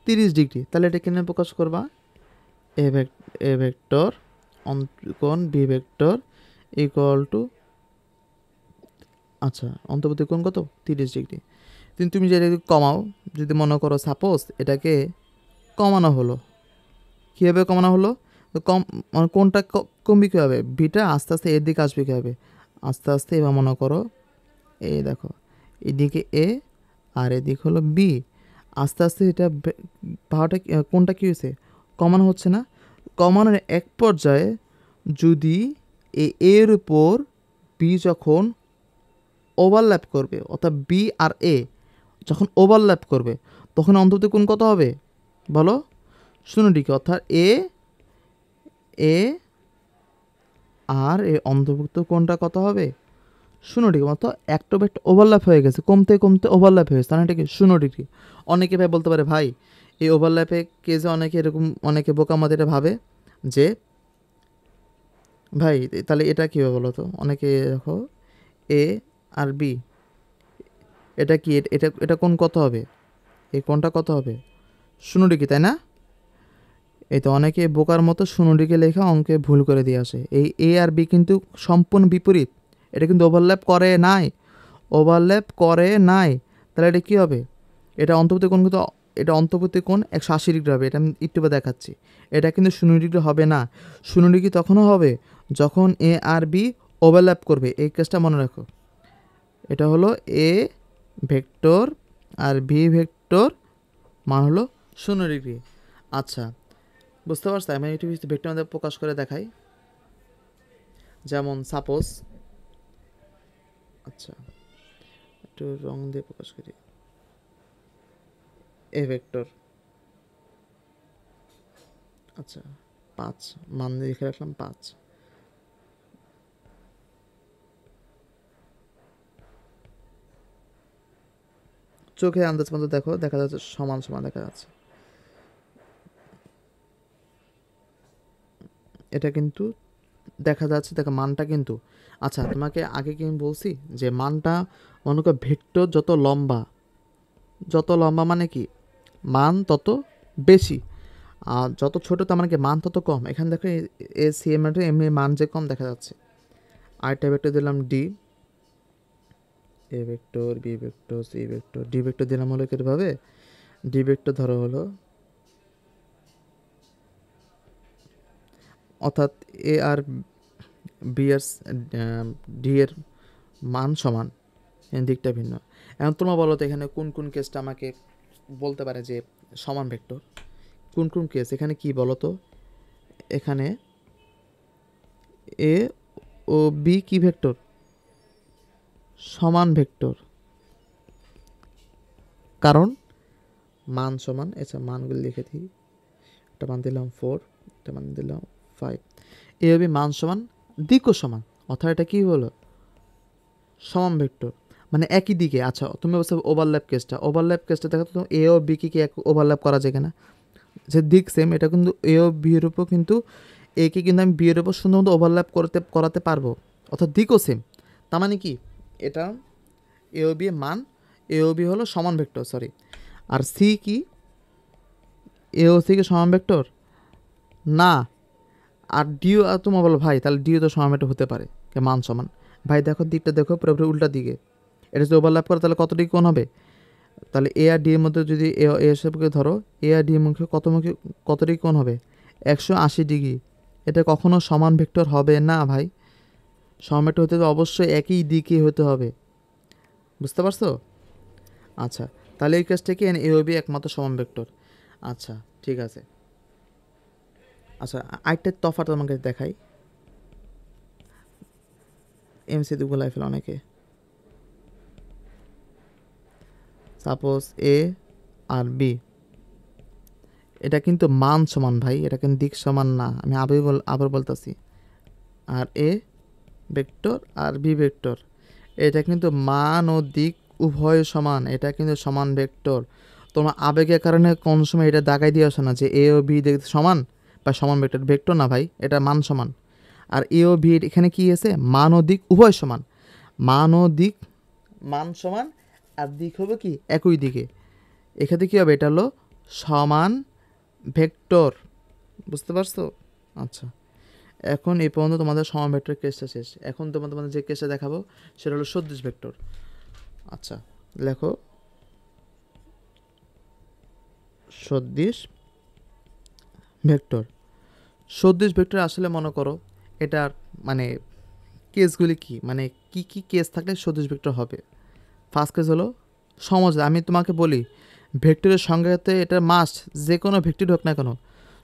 30 ডিগ্রি, তাহলে এটা কেন প্রকাশ করবা, এ ভেক্টর কোণ বি ভেক্টর ইকুয়াল টু, আচ্ছা অন্তর্বর্তী কোণ কত, 30 ডিগ্রি। কিন্তু তুমি যদি কমাও, যদি মনে করো সাপোজ এটাকে কমানো হলো, কীভাবে কমানো হলো, তো মানে কোনটা কমবে কীভাবে, বিটা আস্তে আস্তে এর দিকে আসবে কীভাবে, আস্তে আস্তে। এবার মনে করো এই দেখো এদিকে এ আর এদিক হলো বি। আস্তে আস্তে এটা ভাড়াটা কোনটা কী হয়েছে, কমানো হচ্ছে না? কমানোর এক পর্যায়ে যদি এর উপর বি যখন ওভারল্যাপ করবে, অর্থাৎ বি আর এ যখন ওভারল্যাপ করবে, তখন অন্তত কোণ কত হবে বলো? 0 ডিগ্রি। অর্থাৎ এ এ আর এ অন্তর্ভুক্ত কোণটা কত হবে? 0 ডিগ্রি। মতো একটা বেট ওভারল্যাপ হয়ে গেছে, কমতে কমতে ওভারল্যাপ হয়েছে, তাহলে এটা কি 0 ডিগ্রি। অনেকে ভাই বলতে পারে ভাই এই ওভারল্যাপে কেসে অনেকে এরকম, অনেকে বোকা মতো এটা ভাবে যে ভাই তাহলে এটা কী হবে বলো তো? অনেকে দেখো এ আর বি, এটা কি, এটা এটা কোণ কত হবে? এই কোণটা কত হবে? 0 ডিগ্রি, তাই না? এই তো অনেকে বোকার মতো 0 ডিগ্রি লেখা অঙ্কে ভুল করে দিয়ে আসে। এই এ আর বি কিন্তু সম্পূর্ণ বিপরীত, এটা কিন্তু ওভারল্যাপ করে নাই, ওভারল্যাপ করে নাই। তাহলে এটা কী হবে? এটা অন্তর্বর্তী কোণ কিন্তু, এটা অন্তর্বর্তী কোণ 180 ডিগ্রি হবে। এটা আমি একটু দেখাচ্ছি। এটা কিন্তু 0 ডিগ্রি হবে না। 0 ডিগ্রি তখনও হবে যখন এ আর বি ওভারল্যাপ করবে। এই কেসটা মনে রাখো। এটা হলো এ ভেক্টর আর বি ভেক্টর, মান হলো 0 ডিগ্রি। আচ্ছা, বুঝতে পারছো? আমি একটু ভেক্টর মধ্যে প্রকাশ করে দেখাই। যেমন সাপোজ, আচ্ছা একটু রং দিয়ে প্রকাশ করি। এ ভেক্টর, আচ্ছা 5 মান দিয়ে লিখে রাখলাম 5। চোখে আন্দাজ মতো দেখো, দেখা যাচ্ছে সমান সমান দেখা যাচ্ছে। এটা কিন্তু দেখা যাচ্ছে, দেখো মানটা কিন্তু, আচ্ছা তোমাকে আগে কি আমি বলছি যে মানটা মনে করো ভেক্টর যত লম্বা মানে কি মান তত বেশি, আর যত ছোট তার মানে কি মান তত কম। এখানে দেখো এ সি এম এমনি মান যে কম দেখা যাচ্ছে। আরেকটা ভেক্টর দিলাম D, A vector B vector C vector D vector দিলাম হলো কীভাবে? ডি ভেক্টর ধরো হলো, অর্থাৎ এ আর বি আর ডি এর মান সমান, দিকটা ভিন্ন। এখন তোমরা বলো তো এখানে কোন কোন কেসটা আমাকে বলতে পারে যে সমান ভেক্টর? কোন কোন কেস এখানে কি বলো তো? এখানে এ ও বি কি ভেক্টর? সমান ভেক্টর, কারণ মান সমান। আচ্ছা মানগুলো লিখে দিই। একটা মান দিলাম 4, একটা মান দিলাম 5। এ ও বি মান সমান, দিকও সমান, অর্থাৎ এটা কি হলো? সমান ভেক্টর, মানে একই দিকে। আচ্ছা তুমি বলছো ওভারল্যাপ কেসটা, ওভারল্যাপ কেসটা দেখো তো এ ও বি কি এক ওভারল্যাপ করা যায় কিনা? যে দিক সেম, এটা কিন্তু এ ও বি এর উপর কিন্তু একে কিন্তু আমি বি এর উপর সুন্দর মতো ওভারল্যাপ করাতে পারবো, অর্থাৎ দিকও সেম। তার মানে কি এটা এ ও বি এর মান, এ ও বি হলো সমান ভেক্টর, সরি। আর সি কি এ ও সি কি সমান ভেক্টর না? আর ডিও, তোমার বলো ভাই তাহলে ডিও তো সমান ভেক্টর হতে পারে, মান সমান। ভাই দেখো দিকটা দেখো পুরোপুরি উল্টা দিকে, এটা যদি ওভারল্যাপ করে তাহলে কত ডিগ্রি কোণ হবে? তাহলে এ আর ডি এর মধ্যে যদি এ সবকে ধরো, এ আর ডি এর মুখে কত ডিগ্রি কোণ হবে? 180 ডিগ্রি। এটা কখনো সমান ভেক্টর হবে না ভাই। সমান ভেক্টর হতে অবশ্যই একই দিকে হতে হবে, বুঝতে পারছো? আচ্ছা তাহলে এই কেসটা কি এ ও বি একমাত্র সমান ভেক্টর। আচ্ছা ঠিক আছে। আচ্ছা আরেকটা তফাৎ তোমাকে দেখাই, এমসিকিউ লাইফে অনেকে। সাপোজ এ আর বি, এটা কিন্তু মান সমান ভাই, এটা কিন্তু দিক সমান না। আমি আবার বলতেছি। আর এ ভেক্টর আর বি ভেক্টর, এটা কিন্তু মান ও দিক উভয় সমান, এটা কিন্তু সমান ভেক্টর। তোমার আবেগের কারণে কোন সময় এটা দাগাই দিয়ে আসে না যে এ ও বি দেখতে সমান বা সমান ভেক্টর, ভেক্টর না ভাই, এটা মান সমান। আর এ ও বি এখানে কি আছে? মান ও দিক উভয় সমান, মান ও দিক, মান সমান আর দিক হবে কি একই দিকে। এখানে কী হবে? এটা হলো সমান ভেক্টর, বুঝতে পারছো? আচ্ছা এখন এই পর্যন্ত তোমাদের সমান ভেক্টর কেসটা শেষ। এখন তোমাদের যে কেসটা দেখাবো সেটা হলো সদৃশ ভেক্টর। আচ্ছা লেখো সদৃশ ভেক্টর। সদৃশ ভেক্টর আসলে মনে করো এটার মানে কেসগুলি কি, মানে কি কি কেস থাকলে সদৃশ ভেক্টর হবে। ফার্স্ট কেস হলো সমজ। আমি তোমাকে বলি ভেক্টরের সংজ্ঞাতে এটা মাস্ট, যে কোনো ভেক্টর হোক না কেন,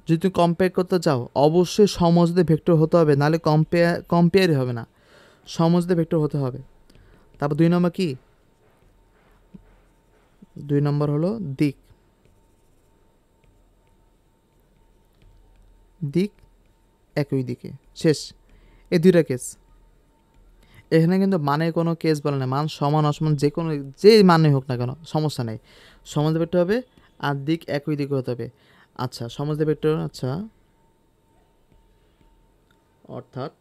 যদি তুমি কম্পেয়ার করতে চাও অবশ্যই সমজদের ভেক্টর হতে হবে, নাহলে কম্পেয়ারই হবে না, সমজদের ভেক্টর হতে হবে। তারপর 2 নম্বর কি, 2 নম্বর হলো দিক। দিক একই দিকে, শেষ। এই দুইটা কেস। এখানে কিন্তু মানে কোনো কেস বলে না, মান সমান অসমান যে কোনো যে মানে হোক না কেন সমস্যা নেই, সমজদের ভেক্টর হবে আর দিক একই দিকে হতে হবে। আচ্ছা সমজদের ভেক্টর, আচ্ছা অর্থাৎ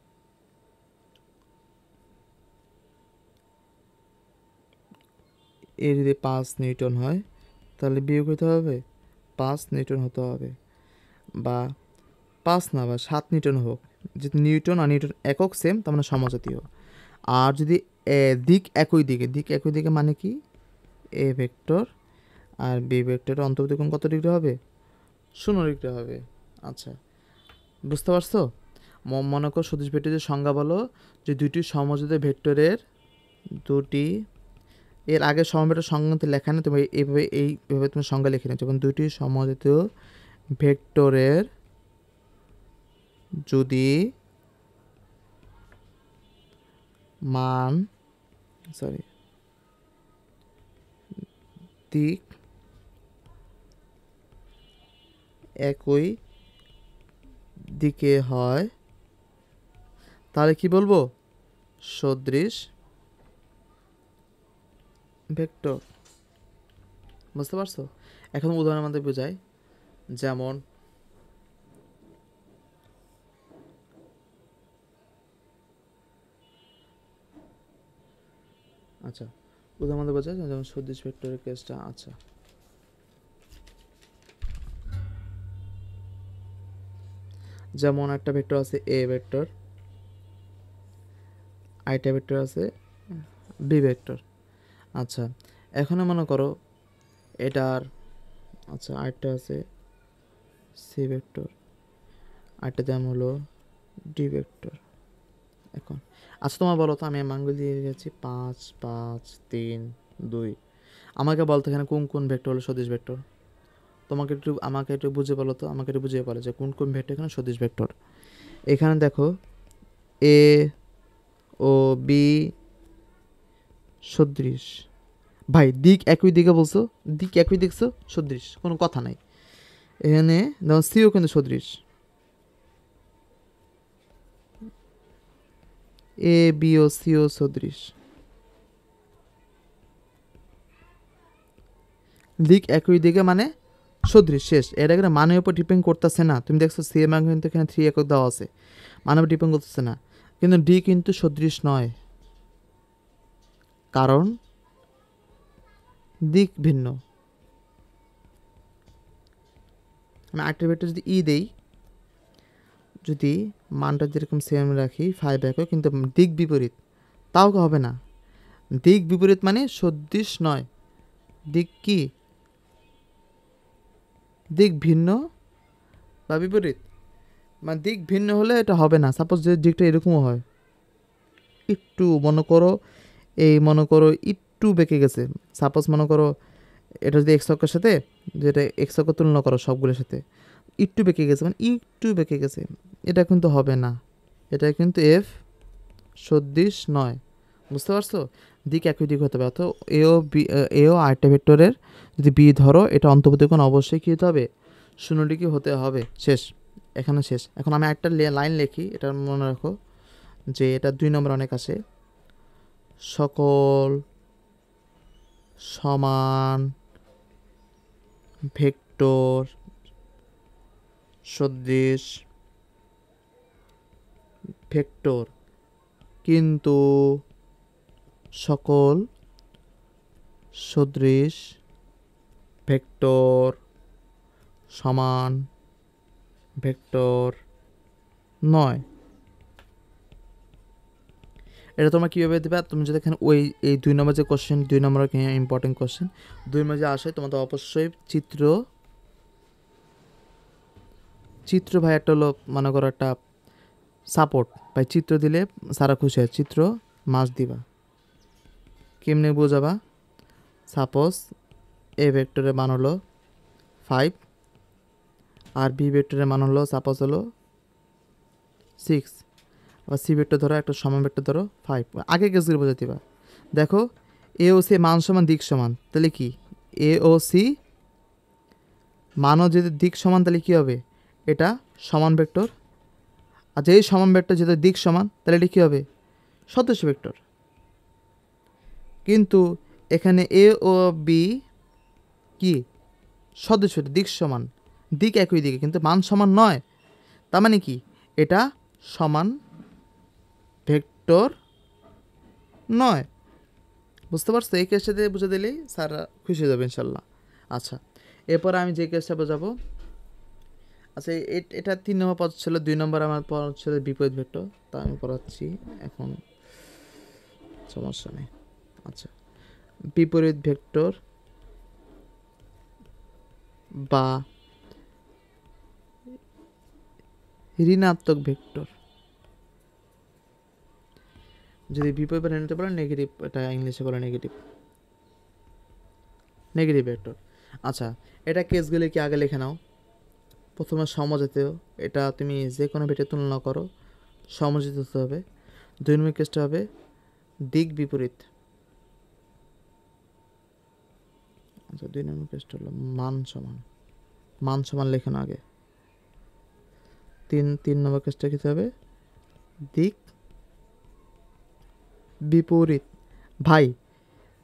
এ যদি 5 নিউটন হয় তাহলে বিয়োগ হতে হবে 5 নিউটন হতে হবে, বা 5 না বা 7 নিউটন হোক, যদি নিউটন আর নিউটন একক সেম তার মানে সমজাতীয়। আর যদি দিক একই দিকে, দিক একই দিকে মানে কি, এ ভেক্টর আর বি ভেক্টরের অন্তর্গত কোণ কত ডিগ্রি হবে, 0 ডিগ্রি হবে। আচ্ছা বুঝতে পারছো। মনে করো সদৃশ ভেক্টরের সংজ্ঞা বলো যে দুইটি সমজাতীয় ভেক্টরের দুটি, এর আগে সমভেক্টর সংজ্ঞাতে লেখা নেই, তুমি এইভাবে তুমি সংজ্ঞা লিখে নিও, যখন দুইটি সমজাতীয় ভেক্টরের যদি মান দিক একই দিকে হয় তাহলে কি বলবো, সদৃশ ভেক্টর। বুঝতে পারছো। এখন উদাহরণ আমাদের বোঝায়, যেমন আচ্ছা উদাহরণ আমাদের বোঝায়, যেমন সদৃশ ভেক্টরের কেসটা। আচ্ছা যেমন একটা ভেক্টর আছে এ ভেক্টর, আরেকটা ভেক্টর আছে বি ভেক্টর। আচ্ছা এখানে মনে করো এটার, আচ্ছা আরেকটা আছে সি ভেক্টর, আরেকটা যেমন হলো ডি ভেক্টর। এখন আচ্ছা তোমার বলো তো, আমি মানগুলো দিয়ে দিয়েছি 5 5 3 2। আমাকে বলতো এখানে কোন কোন ভেক্টর হলো সদৃশ ভেক্টর, আমাকে একটু বুঝে বলো তো, আমাকে একটু বুঝিয়ে বলো যে কোন কোন ভেক্টর এখানে সদৃশ ভেক্টর। এখানে দেখো এ ও বি সদৃশ, ভাই দিক একই দিকে বলছো, দিক একই দেখছো সদৃশ, কোনো কথা নাই। এখানে যেমন সিও কিন্তু সদৃশ, এ বি ও সিও সদৃশ, দিক একই দিকে মানে সদৃশ, শেষ। এটা এখানে মানের উপর ডিপেন্ড করতেছে না, তুমি দেখছো সি এর মান কিন্তু এখানে 3 একক দেওয়া আছে, মানের উপর ডিপেন্ড করতেছে না। কিন্তু ডি কিন্তু সদৃশ নয়, কারণ দিক ভিন্ন। আমি আরেকটা ভেক্টর যদি ই দেই, যদি মানটা যেরকম সেম রাখি 5 একক কিন্তু দিক বিপরীত, তাও হবে না। দিক বিপরীত মানে সদৃশ নয়, দিক কি, দিক ভিন্ন বা বিপরীত, মানে দিক ভিন্ন হলে এটা হবে না। সাপোজ যে দিকটা এরকমও হয়, একটু মনে করো একটু বেঁকে গেছে, সাপোজ মনে করো এটা যদি এক্স অক্ষের সাথে, যেটা এক্স অক্ষ তুলনা করো সবগুলোর সাথে, একটু বেঁকে গেছে মানে একটু বেঁকে গেছে, এটা কিন্তু হবে না, এটা কিন্তু এফ সদৃশ নয়। বুঝতে পারছো। দিক একই দিক হতে হবে, অর্থাৎ এও আরেকটা ভেক্টরের যদি বি ধরো, এটা অন্তর্ভুক্ত কোণ অবশ্যই কী হতে হবে, 0 ডিগ্রি হতে হবে, শেষ। এখানে শেষ। এখন আমি একটা লাইন লিখি, এটা মনে রাখো যে এটা 2 নম্বর অনেক আসে, সকল সমান ভেক্টর সদৃশ ভেক্টর, কিন্তু সকল সদৃশ ভেক্টর সমান ভেক্টর নয়। এটা তোমরা কীভাবে দেবে, তুমি যদি এখানে এই 2 নম্বর যে কোশ্চেন, 2 নম্বর ইম্পর্টেন্ট কোশ্চেন, 2 নম্বর যে আসে তোমাদের অবশ্যই চিত্র ভাই একটা হলো, মনে করো একটা সাপোর্ট ভাই চিত্র দিলে সারা খুশি হয়, চিত্র মাস দিবা। কেমনে বোঝাবা? সাপোজ এ ভেক্টরের মান হলো 5 আর বি ভেক্টরের মান হলো সাপোজ হলো 6, আবার সি ভেক্টর ধরো, একটা সমান ভেক্টর ধরো 5। আগে কেসগুলো বোঝাতে দিবা। দেখো এ ও সি মান সমান দিক সমান, তাহলে কি এ ও সি মানও যদি দিক সমান তাহলে কী হবে? এটা সমান ভেক্টর। আর যেই সমান ভেক্টর যেটা দিক সমান তাহলে এটা কী হবে? সদস্য ভেক্টর। কিন্তু এখানে এ ও বি কি সদস্য, দিক সমান, দিক একই দিকে কিন্তু মান সমান নয়। তার মানে কি এটা সমান ভেক্টর নয়। বুঝতে পারছো? এই কেসটা দিয়ে বুঝে দিলেই স্যার খুশি হয়ে যাবে ইনশাল্লাহ। আচ্ছা, এরপর আমি যে কেসটা বোঝাবো, আচ্ছা এটা 3 নম্বর পদ ছিল, 2 নম্বর আমার পদ ছিল বিপরীত ভেক্টর, তা আমি পড়াচ্ছি এখন, সমস্যা নেই। আচ্ছা, বিপরীত ভেক্টর বা ঋণাত্মক ভেক্টর, যদি বিপরীত বা ঋণাত্মক বলে নেগেটিভ, এটা ইংলিশে বলে নেগেটিভ, নেগেটিভ ভেক্টর। আচ্ছা, এটা কেসগুলি কি আগে লিখে নাও। প্রথমে সমজাতীয়, এটা তুমি যে কোনো ভেক্টরের তুলনা করো, সমজাতীয় হতে হবে। 2 নম্বর কেসটা হবে দিক বিপরীত। আচ্ছা, 2 নম্বর কেসটা হলো মান সমান, মান সমান লেখো না আগে। 3 নম্বর কেসটা কী হবে? দিক বিপরীত। ভাই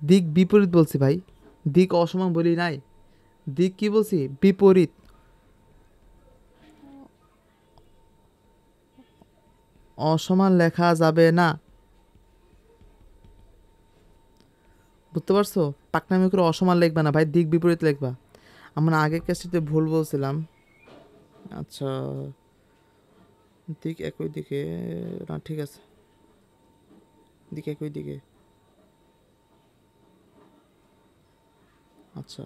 দিক বিপরীত বলছি ভাই, দিক অসমান বলি নাই, দিক কি বলছি? বিপরীত। অসমান লেখা যাবে না, বুঝতে পারছো? পাকনামি করে অসমান লিখবা না ভাই, দিক বিপরীত লিখবা। আমরা আগের কেসটিতে ভুল বলছিলাম। আচ্ছা, দিক একই দিকে না, ঠিক আছে, দিক একই দিকে। আচ্ছা,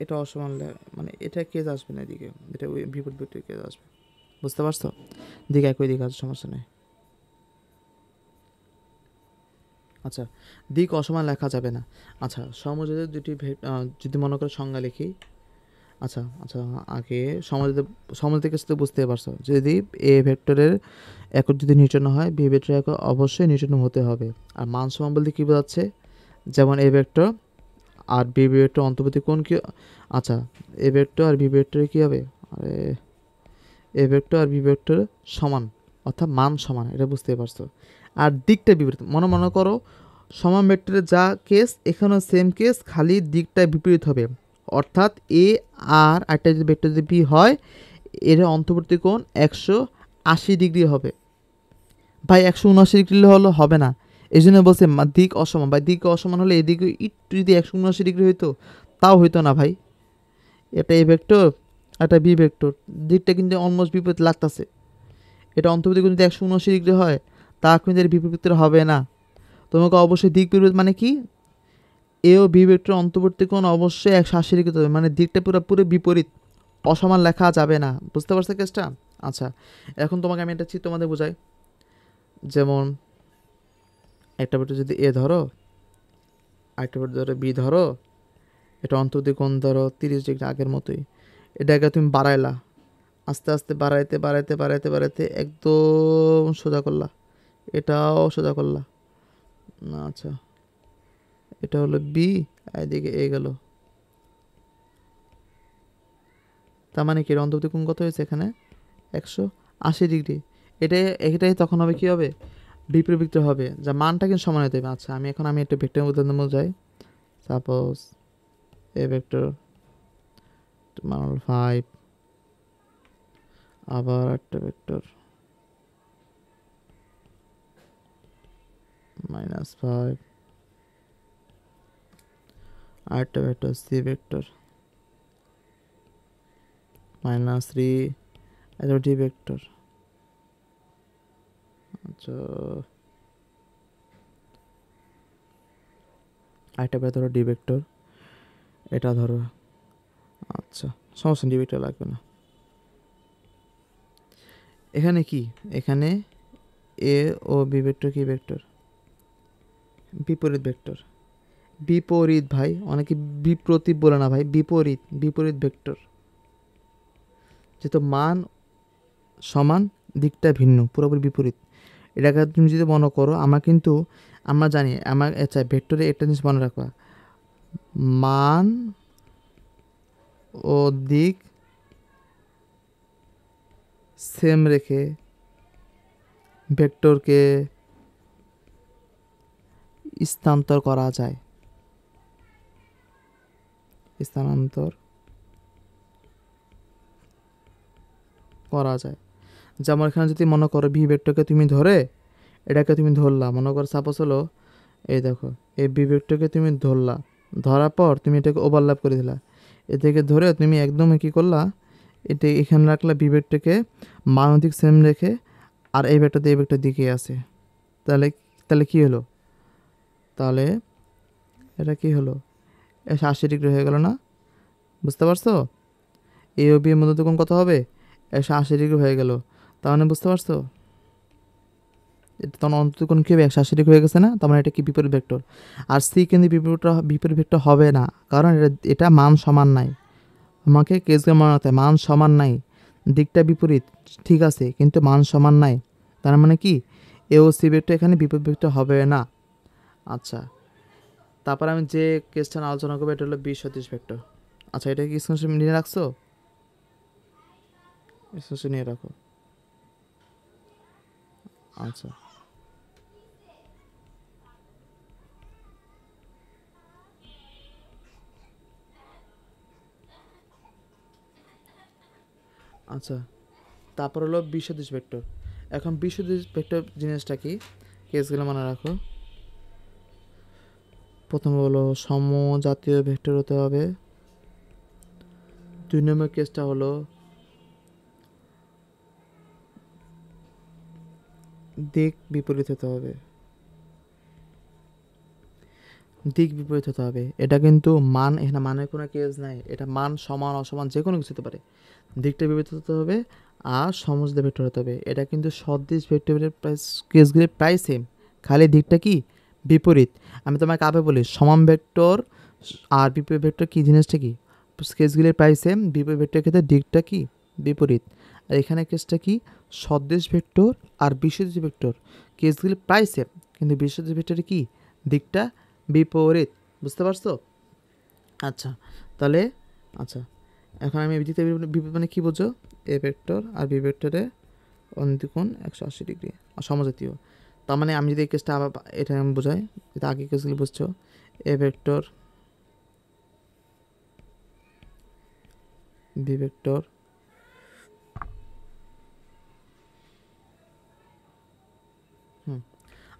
এটা অসমান মানে এটা কেস আসবে না এদিকে, এটা ওই বিপরীত ভেক্টর কেস আসবে। বুঝতে পারছো? দিক একই দিকে আছে, সমস্যা নেই। আচ্ছা, দিক অসমান লেখা যাবে না। আচ্ছা, সমজাতীয় দুটি যদি মনে করে সংজ্ঞা লিখি। আচ্ছা আচ্ছা, আগে সমজাতীয় কেস তো বুঝতে পারছো, যদি এ ভেক্টরের একক যদি নিউটন হয়, বি ভেক্টরের একক অবশ্যই নিউটন হতে হবে। আর মান সমান বলতে কী বোঝাচ্ছে? যেমন এ ভেক্টর আর বি ভেক্টর অন্তর্বর্তী কোণ কি? আচ্ছা, এ ভেক্টর আর বি ভেক্টরে কী হবে? আরে এ ভেক্টর আর বি ভেক্টর সমান, অর্থাৎ মান সমান, এটা বুঝতে পারছো। আর দিকটা বিপরীত, মনে করো সমান ভেক্টরের যা কেস এখানেও সেম কেস, খালি দিকটা বিপরীত হবে। অর্থাৎ এ আর একটা যদি ভেক্টর যদি বি হয়, এর অন্তর্বর্তী কোণ 180 ডিগ্রি হবে। ভাই 179 ডিগ্রি হলো হবে না, এই জন্য বলছে দিক অসমান। ভাই দিক অসমান হলে এদিকে একটু যদি 179 ডিগ্রি হইতো, তাও হইতো না ভাই। এটা এ ভেক্টর, একটা বি ভেক্টর, দিকটা কিন্তু অলমোস্ট বিপরীত লাগতেছে। এটা অন্তর্বর্তী কোণ যদি 179 ডিগ্রি হয়, তা কিন্তু এর বিপরীত হবে না। তোমাকে অবশ্যই দিক বিপরীত মানে কি? এ ও বি ভেক্টর অন্তর্বর্তী কোণ অবশ্যই 180 ডিগ্রি হবে, মানে দিকটা পুরোপুরি বিপরীত, অসমান লেখা যাবে না। বুঝতে পারছো কেসটা? আচ্ছা, এখন তোমাকে আমি একটা চিত্র মধ্যে বোঝাই। যেমন একটা ভেক্টর যদি এ ধরো, আরেকটা ভেক্টর ধরো বি ধরো, এটা অন্তর্বর্তী কোণ ধরো 30 ডিগ্রি, আগের মতোই। এটাকে তুমি বাড়াইলা, আস্তে আস্তে বাড়াইতে বাড়াইতে বাড়াইতে বাড়াইতে একদম সোজা করলা, এটাও সোজা করলা। আচ্ছা, এটা হলো বি, এদিকে এ গেল। তার মানে কি অন্তর্বর্তী কোণ কত হয়েছে এখানে? 180 ডিগ্রি। এটাই তখন হবে কি হবে? বিপরীত ভেক্টর হবে, যা মানটা কিন্তু সমান হতে হবে। আচ্ছা, আমি একটা ভেক্টর উদাহরণ বোঝাই। সাপোজ এ ভেক্টর মান হলো 5, আবার একটা ভেক্টর -5, আরেকটা ভেক্টর সি ভেক্টর -3, এটা ডি ভেক্টর। আচ্ছা, আরেকটা ভেক্টর ডি ভেক্টর, এটা ধরো। আচ্ছা, সমস্যা ডি ভেক্টর লাগবে না। এখানে কি, এখানে এ ও বি ভেক্টর কি ভেক্টর, বিপরীত ভেক্টর। বিপরীত ভাই, অনেকে বিপ্রতীপ বলে না ভাই, বিপরীত, বিপরীত ভেক্টর। যেহেতু মান সমান, দিকটা ভিন্ন, পুরোপুরি বিপরীত। এটাকে তুমি যদি মনে করো, আমরা জানি আমার আচ্ছা ভেক্টরে একটা জিনিস মনে রাখবা, মান ও দিক সেম রেখে ভেক্টরকে স্থানান্তর করা যায়, স্থানান্তর করা যায়। যেমন এখানে যদি মনে করো ভি ভেক্টরকে তুমি ধরে, এটাকে তুমি ধরলা, মনে করো সাপোজ হলো এই দেখো, এই বি ভেক্টরকে তুমি ধরলা, ধরার পর তুমি এটাকে ওভারল্যাপ করে দিলা, এ থেকে ধরে তুমি একদম কী করলা, এটা এখানে রাখলা বি ভেক্টরকে মানদিক সেম রেখে, আর এই ভেক্টর এই ভেক্টর দিকে আছে। তাহলে তাহলে কী হলো, তাহলে এটা কি হলো, 180 ডিগ্রি হয়ে গেল না? বুঝতে পারছো? এ ও বি এর মধ্যে কোন কত হবে, 180 ডিগ্রি হয়ে গেল। তার মানে বুঝতে পারছো, এটা তখন অন্তত কোন কী হবে, 180 ডিগ্রি হয়ে গেছে না? তার মানে এটা কি বিপরীত ভেক্টর। আর সি কিন্তু বিপরীত ভেক্টর হবে না, কারণ এটা মান সমান নাই। আমাকে কেসগুলো মনে রাখতে হয়, মান সমান নাই, দিকটা বিপরীত ঠিক আছে, কিন্তু মান সমান নাই। তার মানে কি, এ ও সি ভেক্টর এখানে বিপরীত ভেক্টর হবে না। আচ্ছা, তারপর আমি যে কেসটা আলোচনা করবো, এটা হলো বি সদৃশ ভেক্টর। আচ্ছা, এটা কি স্ক্রিনশট নিয়ে রাখছো? স্ক্রিনশট নিয়ে রাখো। আচ্ছা আচ্ছা, তারপর হলো বি সদৃশ ভেক্টর। এখন বি সদৃশ ভেক্টর জিনিসটা কি, কেসগুলো মনে রাখো। প্রথম হলো সমজাতীয় ভেক্টর হতে হবে। 2 নম্বর কেসটা হলো দিক বিপরীত হতে হবে, দিক বিপরীত হতে হবে। এটা কিন্তু মান, এখানে মানের কোনো কেস নাই, এটা মান সমান অসমান যে কোনো কিছু হতে পারে। দিকটা বিপরীত হতে হবে আর সমজাতীয় ভেক্টর হতে হবে। এটা কিন্তু সদৃশ ভেক্টরের কেসগুলি প্রায় সেম, খালি দিকটা কি বিপরীত। আমি তোমাকে কাবে বলি, সমান ভেক্টর আর বিপরীত ভেক্টর কি জিনিসটা কি, কেসগুলি প্রায় সেম, বিপরীত ভেক্টরের ক্ষেত্রে দিকটা কি বিপরীত। আর এখানে কেসটা কি, সদৃশ ভেক্টর আর বিসদৃশ ভেক্টর কেসগুলি প্রায় সেম, কিন্তু বিসদৃশ ভেক্টরে কি দিকটা বিপরীত। বুঝতে পারছো? আচ্ছা, তাহলে আচ্ছা, এখন আমি দিকটা বিপরীত মানে কী বোঝো, এ ভেক্টর আর বি ভেক্টরে অন্তিকোণ 180 ডিগ্রি আর সমজাতীয়। তার মানে আমি যদি এই কেসটা আবার এটা আমি বোঝাই, যেটা আগে কেসগুলি বুঝছো, এ ভেক্টর বি ভেক্টর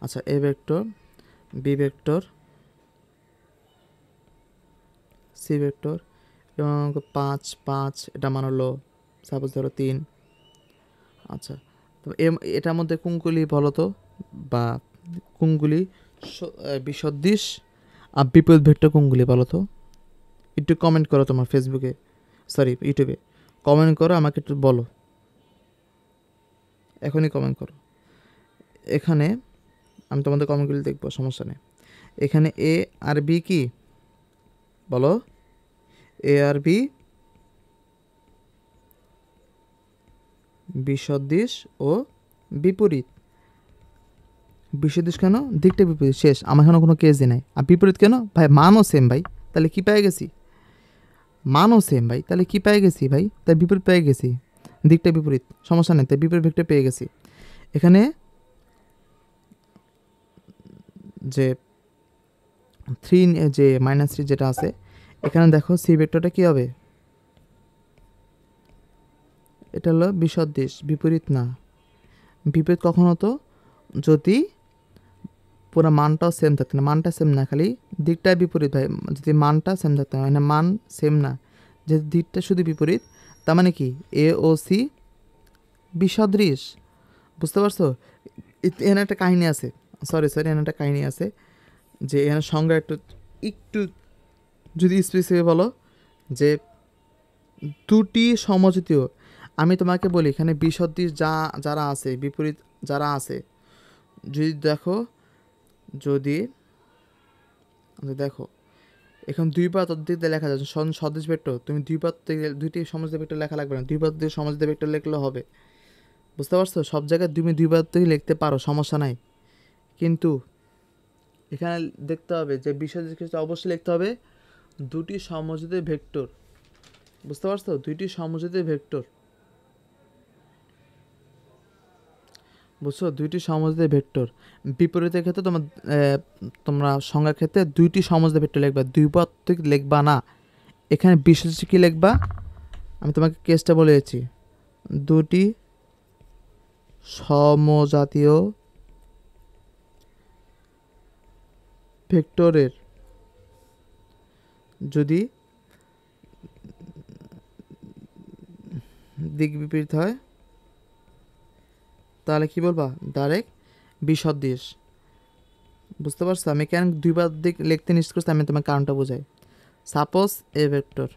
আচ্ছা, A vector B vector C vector, এবং 5 এটা মান হলো সাপোজ ধরো 3। আচ্ছা, তো এটার মধ্যে কোনগুলি বলো তো, বা কোনগুলি বিসদৃশ আর বিপরীত ভেক্টর কোনগুলি বলো তো? একটু কমেন্ট করো তোমার ফেসবুকে, সরি ইউটিউবে কমেন্ট করো, আমাকে একটু বলো, এখনই কমেন্ট করো। এখানে আমি তোমাদের কমেন্টগুলি দেখবো, সমস্যা নেই। এখানে এ আর বি কি বলো, এ আর বি বিসদৃশ ও বিপরীত। বিসদৃশ কেন, দিকটা বিপরীত, শেষ, আমার এখানে কোনো কেসই নাই। আর বিপরীত কেন ভাই, মানও সেম ভাই, তাহলে কি পেয়ে গেছি, মানও সেম ভাই, তাহলে কি পেয়ে গেছি ভাই, তাই বিপরীত পেয়ে গেছি, দিকটা বিপরীত, সমস্যা নেই, তাই বিপরীত ভেক্টর পেয়ে গেছি। এখানে যে 3 যে -3 যেটা আছে, এখানে দেখো সি ভেক্টরটা কী হবে, এটা হলো বিসদৃশ, বিপরীত না। বিপরীত কখন হতো, যদি পুরো মানটাও সেম থাকতো না, মানটা সেম না, খালি দিকটাই বিপরীত হয়। যদি মানটা সেম থাকতো না, মান সেম না, যে দিকটা শুধু বিপরীত, তার মানে কি এ ও সি বিসদৃশ। বুঝতে পারছো? এখানে একটা কাহিনী আছে, সরি এখানে একটা কাহিনী আছে, যে এখানে সংজ্ঞা একটু একটু যদি স্পেসিফিক বলো, যে দুটি সমজাতীয়, আমি তোমাকে বলি এখানে বিসদৃশ যারা আছে, বিপরীত যারা আছে, যদি দেখো, যদি দেখো এখন দুই পাত অর্ধেক দিয়ে লেখা যাচ্ছে সদৃশ ভেক্টর, তুমি দুই পাত থেকে দুইটি সমষ্টি ভেক্টর লেখা লাগবে না, দুই পাত দিয়ে সমষ্টি ভেক্টর লিখলে হবে। বুঝতে পারছো? সব জায়গায় তুমি দুই পাত থেকে লিখতে পারো, সমস্যা নাই। কিন্তু এখানে দেখতে হবে যে বিসদৃশ ক্ষেত্রে অবশ্যই লিখতে হবে দুটি সমযোজী ভেক্টর। বুঝতে পারছো? দুইটি সমযোজী ভেক্টর, বুঝছো? দুইটি সমযোজী ভেক্টর। বিপরীতের ক্ষেত্রে তোমরা সংজ্ঞার ক্ষেত্রে দুইটি সমযোজী ভেক্টর লিখবা, দুই পদ থেকে লিখবা না। এখানে বিশেষ কি লিখবা, আমি তোমাকে কেসটা বলে দিচ্ছি। দুটি সমজাতীয় ভেক্টরের যদি দিক বিপরীত হয় তাহলে কি বলবা, ডাইরেক্ট বিসদৃশ। বুঝতে পারছো? আমি কেন দুইবার দিক লিখতে নিশ্চিত করছি, আমি তোমার কারণটা বোঝাই। সাপোজ এ ভেক্টর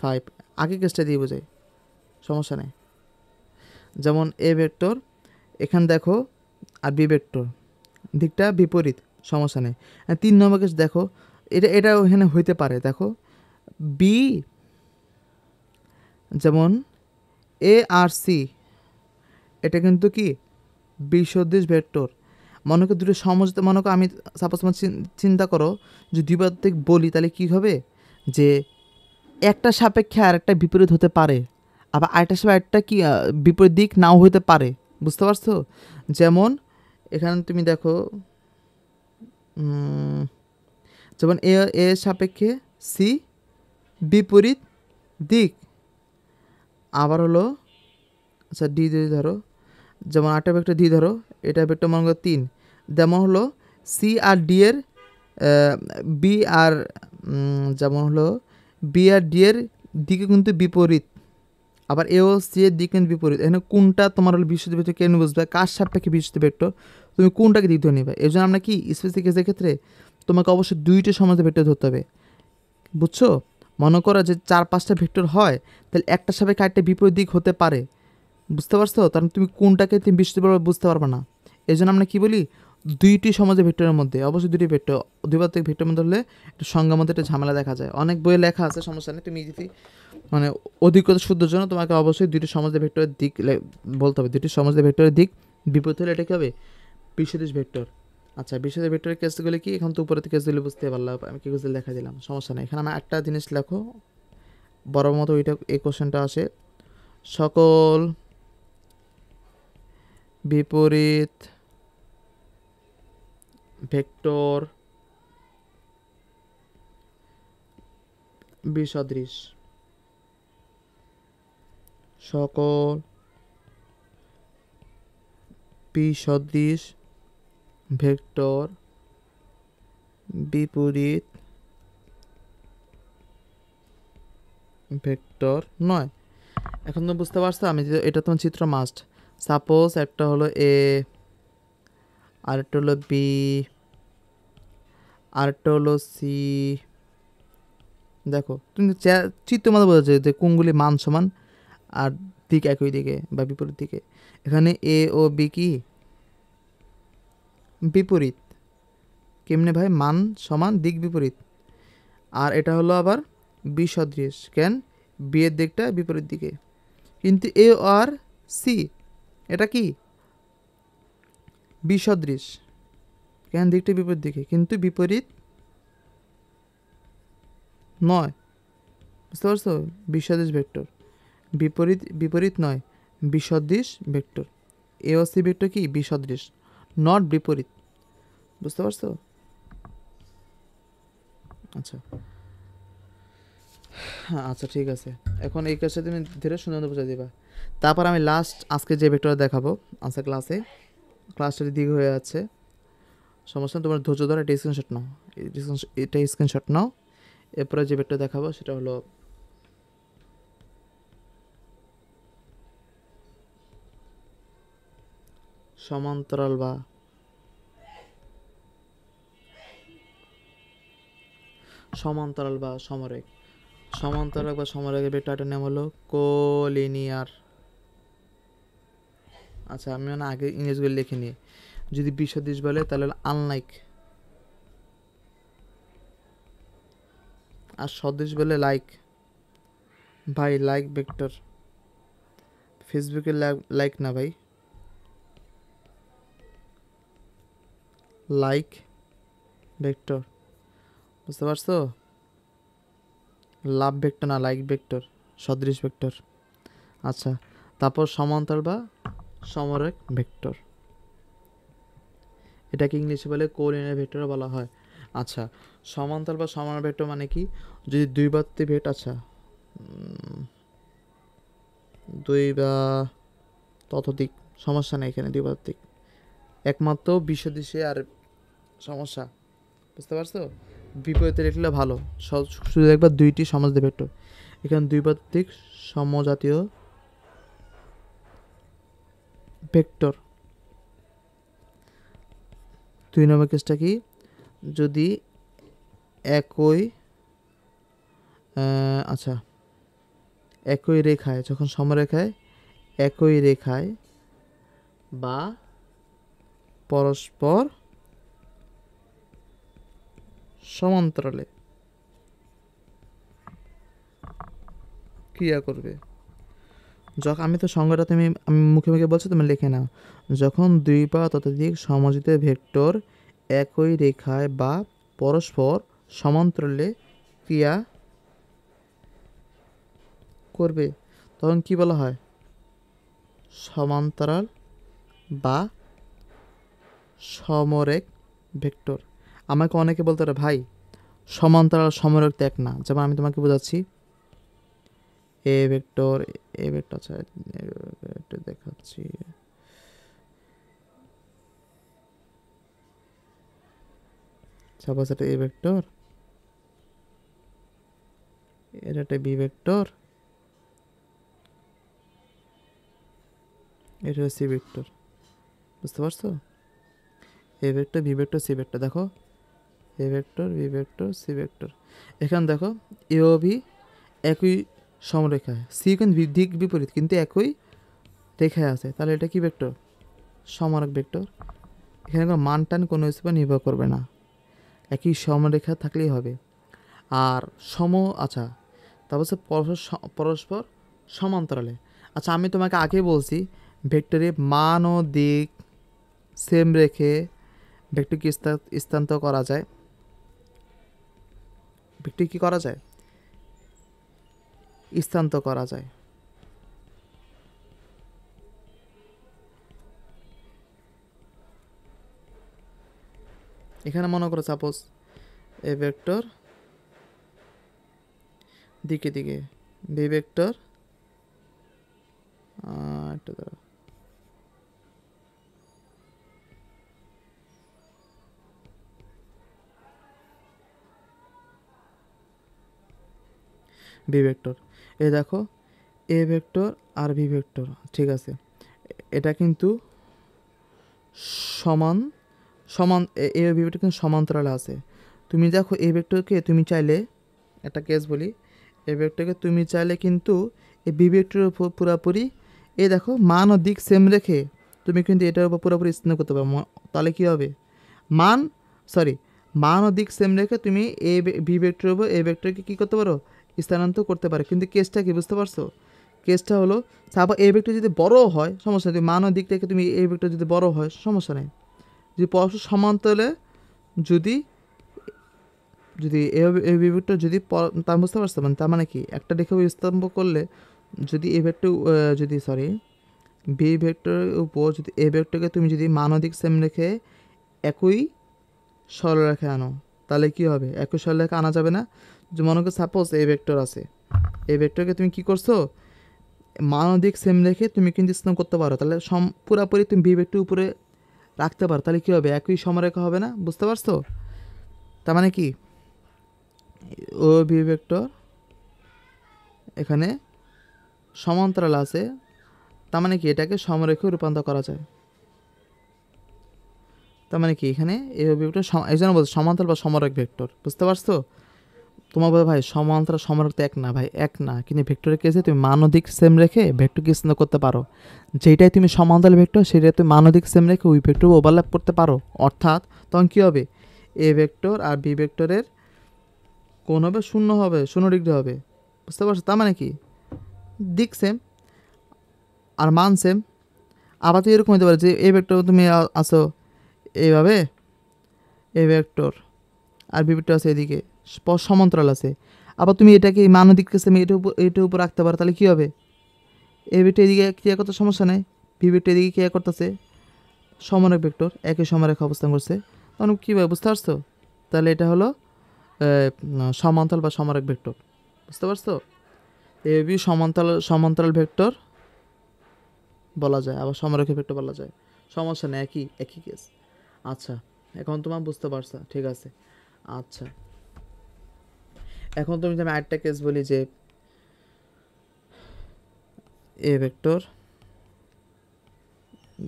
5, আগে কেসটা দিয়ে বোঝাই, সমস্যা নেই। যেমন এ ভেক্টর, এখানে দেখো, আর বি ভেক্টর দিকটা বিপরীত, সমস্যা নেই। 3 নম্বর কেস দেখো, এটা এখানে হইতে পারে। দেখো বি, যেমন এ আর সি, এটা কিন্তু কি বিসদৃশ ভেক্টর। মনে করো দুটো সমযোজী, মনে করো আমি সাপোজ তোমার চিন্তা করো যে দ্বিপার্শ্বিক বলি, তাহলে কি হবে যে একটা সাপেক্ষে আর একটা বিপরীত হতে পারে, আবার আরেকটা সাপেক্ষে আরেকটা কি বিপরীত দিক নাও হতে পারে। বুঝতে পারছো? যেমন এখানে তুমি দেখো, যেমন এ সাপেক্ষে সি বিপরীত দিক, আবার হলো, আচ্ছা ডি যদি ধরো, যেমন আটটা ভেক্টর ডি ধরো, এটা ভেক্টর মনে করো 3, যেমন হলো সি আর ডি এর বি আর যেমন হলো বি আর ডি এর দিকে কিন্তু বিপরীত, আবার এ ও সি এর দিকে কিন্তু বিপরীত। এখানে কোনটা তোমার হলো বিশুদ্ধ ভেক্টর কেন বুঝবে, কার সাপেক্ষে বিশুদ্ধ ভেক্টর, তুমি কোনটাকে দিক ধরে নিবে। এই জন্য আমরা কি স্পেসিফিক কেসের ক্ষেত্রে তোমাকে অবশ্যই দুইটা সমাজে ভেক্টর ধরতে হবে। বুঝছো? মনে করো যে 4-5টা ভেক্টর হয়, তাহলে একটা সাপেক্ষে আরেকটা বিপরীত দিক হতে পারে। বুঝতে পারছো? কারণ তুমি কোনটাকে তুমি বিশুদ্ধভাবে বুঝতে পারবে না। এই জন্য আমরা কী বলি, দুইটি সমাজের ভেক্টরের মধ্যে অবশ্যই দুটি ভেক্টর, দুইবার থেকে ভেক্টরের মধ্যে হলে একটু সংজ্ঞার মধ্যে একটা ঝামেলা দেখা যায়। অনেক বইয়ে লেখা আছে, সমস্যা নেই। তুমি যদি মানে অধিকতা শুদ্ধর জন্য তোমাকে অবশ্যই দুইটি সমাজের ভেক্টরের দিক বলতে হবে। দুটি সমাজের ভেক্টরের দিক বিপরীত হলে এটা কী হবে, বিসদৃশ ভেক্টর। আচ্ছা, বিসদৃশ ভেক্টরের কেসগুলো কি, এখন তো উপরে কেস দিলে বুঝতে পারলাম, আমি কি কেসগুলো দেখা দিলাম, সমস্যা নেই। এখানে আমি একটা জিনিস লেখো, বড় মতো ওইটা, এই কোশ্চেনটা আসে, সকল বিপরীত ভেক্টর বিসদৃশ, সকল বিসদৃশ ভেক্টর বিপরীত ভেক্টর নয়। এখন তো বুঝতে পারছো, আমি যে এটা তোমার চিত্র মাস্ট। সাপোজ একটা হলো এ, আরেকটা হলো বি, আরেকটা হলো সি। দেখো তুমি চিত্র মধ্যে বোঝা যায় যে কোনগুলি মান সমান আর দিক একই দিকে বা বিপরীত দিকে। এখানে এ ও বি কি বিপরীত, কেমনে ভাই, মান সমান দিক বিপরীত। আর এটা হলো আবার বিসদৃশ, কেন, বি এর দিকটা বিপরীত দিকে। কিন্তু এ আর সি এটা কি বিসদৃশ, কেন, দিকটা বিপরীত দিকে কিন্তু বিপরীত নয়। বুঝতে পারছো? বিসদৃশ ভেক্টর, বিপরীত বিপরীত নয়, বিসদৃশ ভেক্টর। এ ও সি ভেক্টর কি বিসদৃশ, নট বিপরীত। বুঝতে পারছো? আচ্ছা, হ্যাঁ, আচ্ছা ঠিক আছে। এখন এই কাজটা তুমি ধীরে সুন্দর বুঝাই দিবা। তারপর আমি লাস্ট আজকে যে ভেক্টর দেখাবো আজকে ক্লাসটা দিকে হয়ে যাচ্ছে, সমস্যা নেই, তোমার ধৈর্য ধরে এটা স্ক্রিনশট নাও, এটা স্ক্রিনশট নাও। এরপরে যে ভেক্টর দেখাবো সেটা হলো সমান্তরাল বা সমরেখ। সমান্তরাল বা সমরেখা ভেক্টরটার নাম হলো কোলিনিয়ার। আচ্ছা আমি মানে আগে ইংরেজিগুলো লিখে নিই। যদি বিসদৃশ বলে তাহলে আনলাইক, আর সদৃশ বলে লাইক। ভাই লাইক ভেক্টর, ফেসবুকে লাইক না ভাই, লাইক ভেক্টর, বুঝতে পারছো? লাভ ভেক্টর না, লাইক ভেক্টর, সদৃশ ভেক্টর। আচ্ছা তারপর সমান্তরাল বা সমরেখ ভেক্টর, এটাকে ইংলিশে বলে কোলিনিয়ার ভেক্টর বলা হয়। আচ্ছা সমান্তরাল বা সমরেখ ভেক্টর মানে কি? যদি দুই বাত্তি ভেক্টর, আচ্ছা দুই বা ততোধিক, সমস্যা নেই এখানে, দুই বাত্তিক, একমাত্র বিসদৃশে আর সমস্যা, বুঝতে পারছো? বিপরীতে লিখলে ভালো, শুধু একবার দুইটি সমাজদ্বী ভেক্টর। এখানে দুই বাত্তিক সমজাতীয় ভেক্টর। 2 নম্বর কেসটা কি? যদি একই আচ্ছা একই রেখায়, যখন সমরেখায় একই রেখায় বা পরস্পর সমান্তরালে ক্রিয়া করবে। যখন আমি তো সংজ্ঞাটা আমি মুখে মুখে বলছি, তুমি লিখে নাও। যখন দুই বা ততোধিক সমযোজিত ভেক্টর একই রেখায় বা পরস্পর সমান্তরালে ক্রিয়া করবে তখন কি বলা হয়? সমান্তরাল বা সমরেখ ভেক্টর। আমাকে অনেকে বলতে পারে ভাই সমান্তরাল সমরেখ তো এক না, যেমন আমি তোমাকে বোঝাচ্ছি এ ভেক্টর, এ ভেক্টর, আচ্ছা এটা দেখাচ্ছি। সাপোজ এটা এ ভেক্টর, এটা একটা বি ভেক্টর, এটা সি ভেক্টর, বুঝতে পারছো? A vector, B vector, C vector. দেখো A vector, B vector, C vector. এখানে দেখো এ ও বি একই সমরেখায়, সি কিন্তু দিক বিপরীত কিন্তু একই রেখায় আছে, তাহলে এটা কি ভেক্টর? সমরেখ ভেক্টর। এখানে কোনো মান টান কোনো কিছুর উপর নির্ভর করবে না, একই সমরেখা থাকলেই হবে। আর আচ্ছা তারপর পরস্পর সমান্তরালে। আচ্ছা আমি তোমাকে আগে বলছি ভেক্টরে মান ও দিক সেম রেখে ভেক্টরকে স্থানান্তর করা যায়। ভেক্টর কি করা যায়? স্থানান্তর করা যায়। এখানে মনে করো সাপোজ এ ভেক্টর দিকে দিকে, বি ভেক্টর একটু দাঁড়াও, বি ভেক্টর। এ দেখো এ ভেক্টর আর বি ভেক্টর, ঠিক আছে, এটা কিন্তু সমান সমান এ বি ভেক্টর কিন্তু সমান্তরালে আছে। তুমি দেখো এ ভেক্টরকে তুমি চাইলে, একটা কেস বলি, এ ভেক্টরকে তুমি চাইলে কিন্তু এই বি ভেক্টরের উপর পুরোপুরি এ দেখো মান ও দিক সেম রেখে তুমি কিন্তু এটার উপর পুরোপুরি স্থান করতে পারো। তাহলে কী হবে? মান মান ও দিক সেম রেখে তুমি এ বি ভেক্টরের উপর এ ভেক্টরকে কী করতে পারো? স্থানান্তর করতে পারো। কিন্তু কেসটা কি বুঝতে পারছো? কেসটা হলো সাপোজ এ ভেক্টর যদি বড় হয় সমস্যা নেই, মান ও দিক থেকে তুমি এ ভেক্টর যদি বড় হয় সমস্যা নেই। যদি পরস্পর সমান্তরালে যদি যদি এ ভেক্টর যদি তা বুঝতে পারছো, মানে তার মানে কি একটা রেখা স্তম্ভ করলে যদি এ ভেক্টর যদি বি ভেক্টরের উপর যদি এ ভেক্টরকে তুমি যদি মানদিক সেম রেখে একই সরলরেখায় আনো তাহলে কি হবে? একই সরলরেখা আনা যাবে না। যে মনে করো সাপোজ এ ভেক্টর আছে, এই ভেক্টরকে তুমি কি করছো? মানদিক সেম রেখে তুমি কিন্তু স্থান করতে পারো, তাহলে পুরোপুরি তুমি বি ভেক্টর উপরে রাখতে পারো, তাহলে কি হবে? একই সমরেখা হবে না, বুঝতে পারছো? তার মানে কি ও বি ভেক্টর এখানে সমান্তরাল আছে, তার মানে কি এটাকে সমরেখায় রূপান্তর করা যায়। তার মানে কি এখানে এ ভেক্টর এই জন্য বলছে সমান্তরাল বা সমরেখ ভেক্টর, বুঝতে পারছো? তোমার বলে ভাই সমান্তরাল সমারক তো এক না ভাই, এক না, কিন্তু ভেক্টরের কেসে তুমি মান ও দিক সেম রেখে ভেক্টরকে চিহ্নিত করতে পারো। যেটাই তুমি সমান্তরাল ভেক্টর সেটাই তুমি মান ও দিক সেম রেখে ওই ভেক্টর ওভারল্যাপ করতে পারো। অর্থাৎ তখন কী হবে, এ ভেক্টর আর বি ভেক্টরের কোণ হবে শূন্য, হবে 0 ডিগ্রি হবে। বুঝতে পারছো? তার মানে কি দিক সেম আর মান সেম। আবার তো এরকম হতে পারে যে এ ভেক্টর তুমি আসো এইভাবে, এ ভেক্টর আর বি ভেক্টর আছে এদিকে সমান্তরাল আছে, আবার তুমি এটাকে মান ও দিককে সেম এটার উপর রাখতে পারো, তাহলে কী হবে, এ ভেক্টর এদিকে ক্রিয়া করতে সমস্যা নেই, বি ভেক্টর এদিকে ক্রিয়া করতেছে, সমানক ভেক্টর একই সমারেখা অবস্থান করছে, তখন কীভাবে, বুঝতে পারছো? তাহলে এটা হলো সমান্তরাল বা সমারক ভেক্টর। বুঝতে পারছো? এ বি সমান্তরাল ভেক্টর বলা যায়, আবার সমারক ভেক্টর বলা যায়, সমস্যা নেই, একই কেস। আচ্ছা, এখন তোমার বুঝতে পারছো, ঠিক আছে। আচ্ছা, এখন তুমি আমি আরেকটা কেস বলি যে A vector,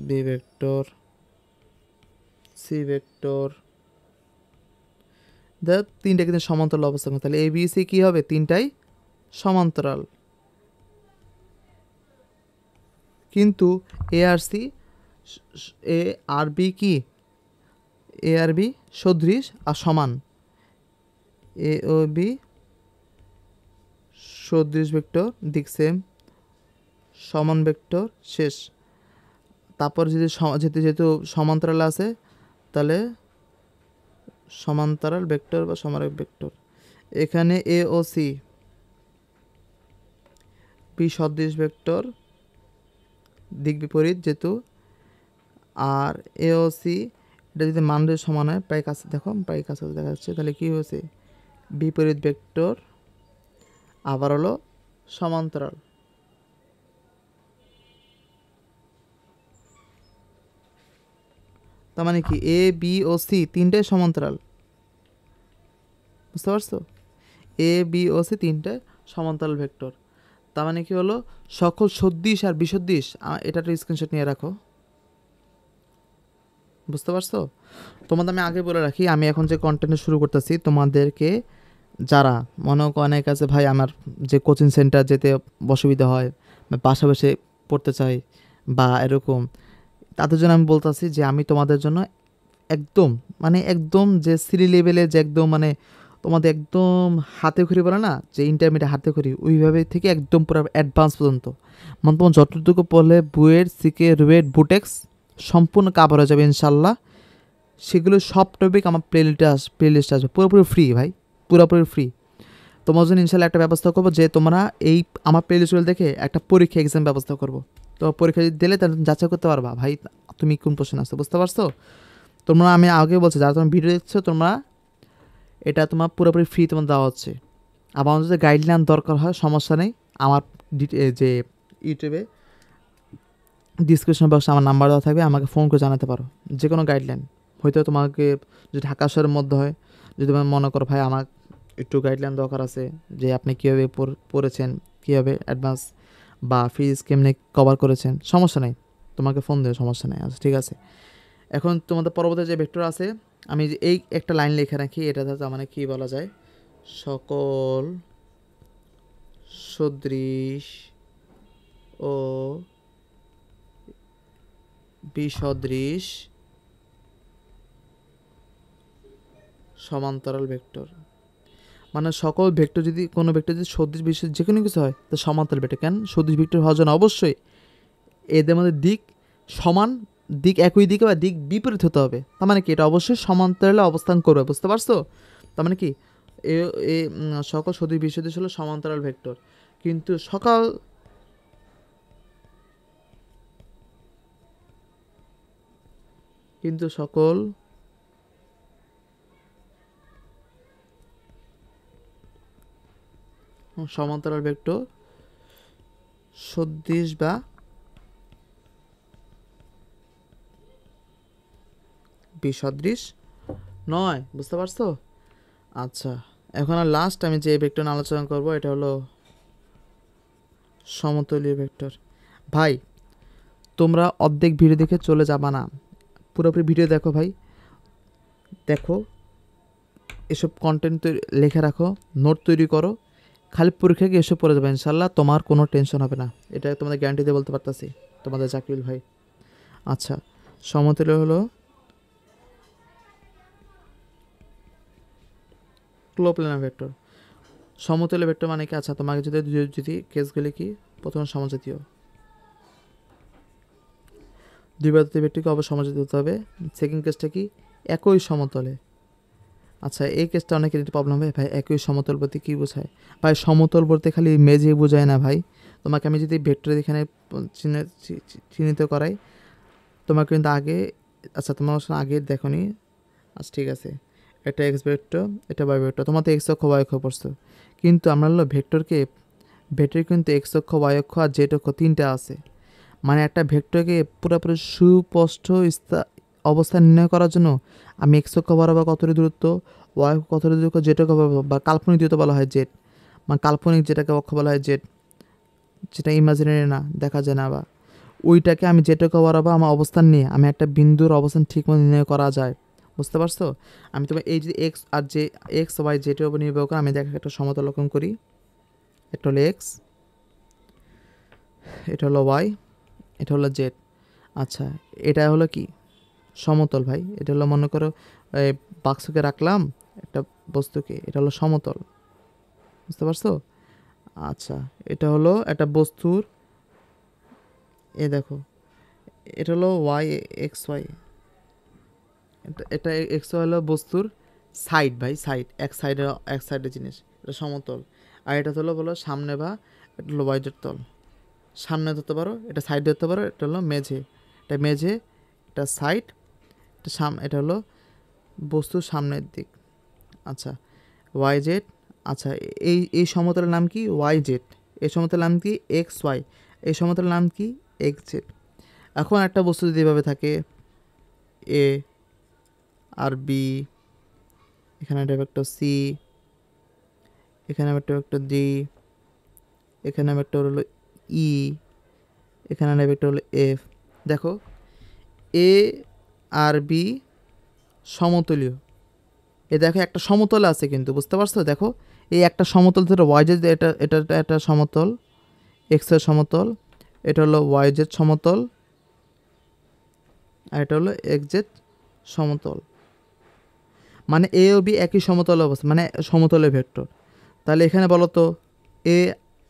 B vector, C vector, তিনটা কিন্তু সমান্তরাল অবস্থান, তাহলে এ বি সি কী হবে, তিনটাই সমান্তরাল, কিন্তু এ আর সি, এ আর বি কি, এ আর বি সদৃশ আর সমান, এ ও বি সদৃশ ভেক্টর, দিক সেম, সমান ভেক্টর, শেষ। তারপর যেহেতু সমান্তরাল আছে, তাহলে সমান্তরাল ভেক্টর বা সমারক ভেক্টর। এখানে এ ও সি বি সদৃশ ভেক্টর, দিক বিপরীত যেহেতু, আর এ ও সি এটা যদি মানের সমান হয়, প্রায় কাছে দেখো, প্রায় কাছে দেখা যাচ্ছে, তাহলে কী হয়েছে, বিপরীত ভেক্টর, আবার হলো সমান্তরাল। তার মানে কি এ বি ও সি তিনটাই সমান্তরাল। বুঝতে পারছো? এ বি ও সি তিনটে সমান্তরাল ভেক্টর। তার মানে কি হলো, সকল সদৃশ আর বিসদৃশ, এটা একটা স্ক্রিনশট নিয়ে রাখো। বুঝতে পারছো? তোমাদের আমি আগে বলে রাখি, আমি এখন যে কন্টেন্ট শুরু করতেছি, তোমাদেরকে যারা মনে অনেক আছে ভাই আমার যে কোচিং সেন্টার যেতে অসুবিধা হয়, পাশাপাশি পড়তে চাই বা এরকম, তাদের জন্য আমি বলতেছি যে আমি তোমাদের জন্য একদম যে সিরি লেভেলে যে একদম তোমাদের একদম হাতে খড়ি বলে না, যে ইন্টারমিডিয়েট হাতে খড়ি, ওইভাবে থেকে একদম পুরো অ্যাডভান্স পর্যন্ত, তোমার যতটুকু পড়লে বুয়েট, সিকে, রুয়েট, বুটেক্স সম্পূর্ণ কাভার হয়ে যাবে ইনশাল্লাহ। সেগুলো সব টপিক আমার প্লেলিস্টে আসবে, পুরোপুরি ফ্রি ভাই, পুরোপুরি ফ্রি। তোমার জন্য ইনশাল্লাহ একটা ব্যবস্থা করবো যে তোমরা এই আমার প্লেলিস্টগুলো দেখে একটা পরীক্ষা এক্সাম ব্যবস্থা করবো। তো পরীক্ষা যদি দিলে তাহলে যাচাই করতে পারবা ভাই তুমি কোন কোশ্চেন আসছো। বুঝতে পারছো? তোমরা, আমি আগে বলছি, যারা তোমার ভিডিও দেখছো, তোমরা এটা তোমার পুরোপুরি ফ্রি তোমার দেওয়া হচ্ছে। আবার যদি গাইডলাইন দরকার হয় সমস্যা নেই, আমার যে ইউটিউবে ডিসক্রিপশন বক্সে আমার নাম্বার দেওয়া থাকবে, আমাকে ফোন করে জানাতে পারো যে কোনো গাইডলাইন। হয়তো তোমাকে যদি ঢাকা শহরের মধ্যে হয়, যদি তুমি মনে করো ভাই আমার একটু গাইডলাইন দরকার আছে, যে আপনি কীভাবে পড়েছেন, কীভাবে অ্যাডভান্স বা ফিজ কেমনি কভার করেছেন, সমস্যা নেই, তোমাকে ফোন দেবে, সমস্যা নেই। আচ্ছা, ঠিক আছে। এখন তোমাদের পরবর্তী যে ভেক্টর আছে, আমি যে এই একটা লাইন লিখে রাখি, এটা মানে কি বলা যায়, সকল সদৃশ ও বিসদৃশ সমান্তরাল ভেক্টর, মানে সকল ভেক্টর যদি কোনো ভেক্টর যদি সদৃশ বিসদৃশ যে কোনো কিছু হয়, তো সমান্তরাল ভেক্টর। কেন সদৃশ ভেক্টর হওয়ার জন্য অবশ্যই এদের মধ্যে দিক সমান, দিক একই দিকে বা দিক বিপরীত হতে হবে। তার মানে কি এটা অবশ্যই সমান্তরালে অবস্থান করবে। বুঝতে পারছো? তার মানে কি সকল সদৃশ বিসদৃশ হলো সমান্তরাল ভেক্টর, কিন্তু সকল সমান্তরাল ভেক্টর সদৃশ বা বিসদৃশ নয়। বুঝতে পারছো? আচ্ছা, এখন আর লাস্ট আমি যে ভেক্টর নিয়ে আলোচনা করব, এটা হলো সমতলীয় ভেক্টর। ভাই তোমরা অর্ধেক ভিডিও দেখে চলে যাবা না, পুরোপুরি ভিডিও দেখো ভাই, দেখো এসব কন্টেন্ট লিখে রাখো, নোট তৈরি করো, খালি পরীক্ষা গিয়ে এসব পড়ে যাবে ইনশাল্লাহ, তোমার কোনো টেনশন হবে না, এটা তোমাদের গ্যারান্টি দিয়ে বলতে পারতাছি, তোমাদের জাকিরুল ভাই। আচ্ছা, সমতুল্য হলো কোপ্লেনার ভেক্টর। সমতুল্য ভেক্টর মানে কি? আচ্ছা, তোমাকে যদি কেসগুলি কি, প্রথমে সমজাতীয়, দুই পদার্থের ভেক্টরকে অবশ্যই সমজাতীয় হতে হবে। সেকেন্ড কেসটা কি? একই সমতলে। আচ্ছা, এই কেসটা অনেকের একটু প্রবলেম হবে, ভাই একই সমতল বলতে কী বোঝায়? ভাই সমতল বলতে খালি মেঝে বোঝায় না ভাই। তোমাকে আমি যদি ভেক্টর এখানে চিহ্নিত করাই, তোমাকে কিন্তু আগে, আচ্ছা তোমার আগে দেখো নি, আচ্ছা ঠিক আছে, এটা এক্স ভেক্টর, এটা ওয়াই ভেক্টর, তোমার তো এক্স অক্ষ ওয়াই অক্ষ পড়ছো, কিন্তু আমরা হলো ভেক্টর কিন্তু এক্স অক্ষ ওয়াই অক্ষ আর জেড অক্ষ তিনটা আছে। মানে একটা ভেক্টরকে পুরোপুরি সুস্পষ্ট অবস্থা নির্ণয় করার জন্য আমি এক্স অক্ষ বরাবর কতটি দূরত্ব, ওয়াই অক্ষ কতটি দূরত্ব, জেড অক্ষ বা কাল্পনিক দূরত্ব বলা হয় জেড, মানে কাল্পনিক যেটাকে অক্ষ বলা হয় জেড, যেটা ইমাজিনারি না, দেখা যায় না, বা ওইটাকে আমি জেড অক্ষ বরাবর আমার অবস্থান নিয়ে আমি একটা বিন্দুর অবস্থান ঠিকমতো নির্ণয় করা যায়। বুঝতে পারছো? আমি তোমার এই যে এক্স আর যে এক্স ওয়াই জেডের উপর নির্ভর করে আমি দেখা একটা সমতল অঙ্কন করি। এটা হলো এক্স, এটা হলো ওয়াই, এটা হলো জেড। আচ্ছা, এটা হলো কি? সমতল ভাই। এটা হলো মনে করো বাক্সকে রাখলাম একটা বস্তুকে, এটা হলো সমতল। বুঝতে পারছো? আচ্ছা, এটা হলো একটা বস্তুর, এ দেখো, এটা হলো ওয়াই এক্স ওয়াই, এটা এক্স ওয়াই হলো বস্তুর সাইড ভাই, সাইড, এক সাইডের জিনিস, এটা সমতল। আর এটা হলো বলো সামনে, বা এটা হলো ওয়াইডের তল, সামনে ধরতে পারো, এটা সাইড ধরতে পারো, এটা হলো মেঝে, এটা মেঝে, এটা সাইড, এটা হলো বস্তুর সামনের দিক। আচ্ছা, ওয়াই জেড। আচ্ছা, এই সমতলের নাম কি? Y Z. এই সমতলের নাম কি? X Y. এই সমতলের নাম কি? X Z. এখন একটা বস্তু যদি এভাবে থাকে, এ আর বি, এখানে একটা ভেক্টর সি, এখানে একটা ভেক্টর ডি, এখানে ভেক্টর হলো ই, এখানে ভেক্টর হলো এফ। দেখো, এ আর বি সমতুল্য। এ দেখো একটা সমতল আছে কিন্তু, বুঝতে পারছো? দেখো, এই একটা সমতল ধরো ওয়াই জেড, এটা এটা একটা সমতল, এক্সের সমতল, এটা হলো ওয়াই জেড সমতল, আর এটা হলো এক্স জেড সমতল। মানে এ ও বি একই সমতল অবস্থা, মানে সমতলের ভেক্টর। তাহলে এখানে বলো তো, এ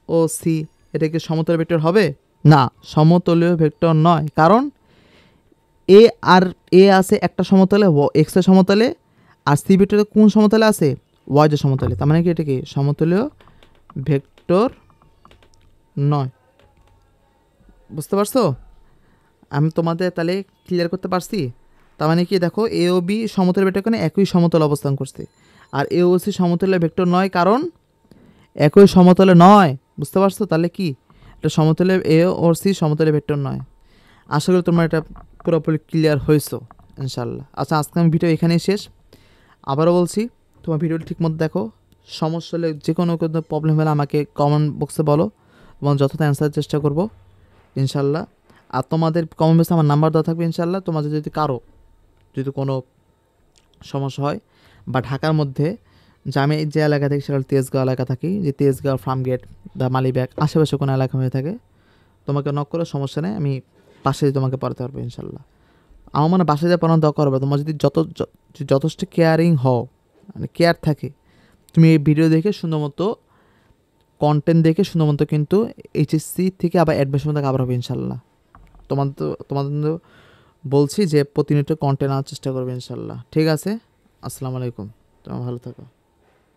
ও সি এটা কি সমতলের ভেক্টর হবে? না, সমতলীয় ভেক্টর নয়। কারণ এ আর এ আছে একটা সমতলে, এক্সের সমতলে, আর সি ভেক্টর কোন সমতলে আছে? ওয়াই জেড সমতলে। তার মানে কি এটা কি সমতলীয় ভেক্টর নয়। বুঝতে পারছো? আমি তোমাদের তাহলে ক্লিয়ার করতে পারছি? তার মানে কি, দেখো এ ও বি সমতল ভেক্টর কেন একই সমতল অবস্থান করছে, আর এ ও সি সমতলের ভেক্টর নয় কারণ একই সমতলে নয়। বুঝতে পারছো? তাহলে কি এটা সমতলে, এ ও সি সমতলে ভেক্টর নয়। আশা করি তোমরা এটা পুরোপুরি ক্লিয়ার হয়েছো ইনশাল্লাহ। আচ্ছা, আজকে আমি ভিডিও এখানেই শেষ। আবারও বলছি, তোমার ভিডিওটি ঠিকমতো দেখো, সমস্যা হলে যে কোনো প্রবলেম হলে আমাকে কমেন্ট বক্সে বলো, এবং যথাযথ অ্যান্সারের চেষ্টা করবো ইনশাল্লাহ। আর তোমাদের কমেন্ট বক্সে আমার নাম্বার দেওয়া থাকবে ইনশাল্লাহ। তোমাদের যদি কোনো সমস্যা হয়, বা ঢাকার মধ্যে যে আমি যে এলাকা থাকি সেটা তেজগাঁও এলাকা থাকি, যে তেজগাঁও ফার্মগেট বা মালিবাগ আশেপাশে কোনো এলাকা হয়ে থাকে, তোমাকে নক করে সমস্যা নেই, আমি পাশে তোমাকে পড়াতে পারবো ইনশাল্লাহ। আমার মানে বাসায় যা পড়ানো দরকার হবে, তোমার যদি যথেষ্ট কেয়ারিং হও, মানে কেয়ার থাকে, তুমি এই ভিডিও দেখে সুন্দরমতো কন্টেন্ট দেখে সুন্দরমতো কিন্তু এইচএসসি থেকে আবার অ্যাডমিশন থেকে আবার হবে ইনশাল্লাহ। তোমাদের বলছি যে প্রতিনিয়ত কন্টেন্ট আনার চেষ্টা করবে ইনশাল্লাহ। ঠিক আছে, আসসালামু আলাইকুম, তোমরা ভালো থাকো।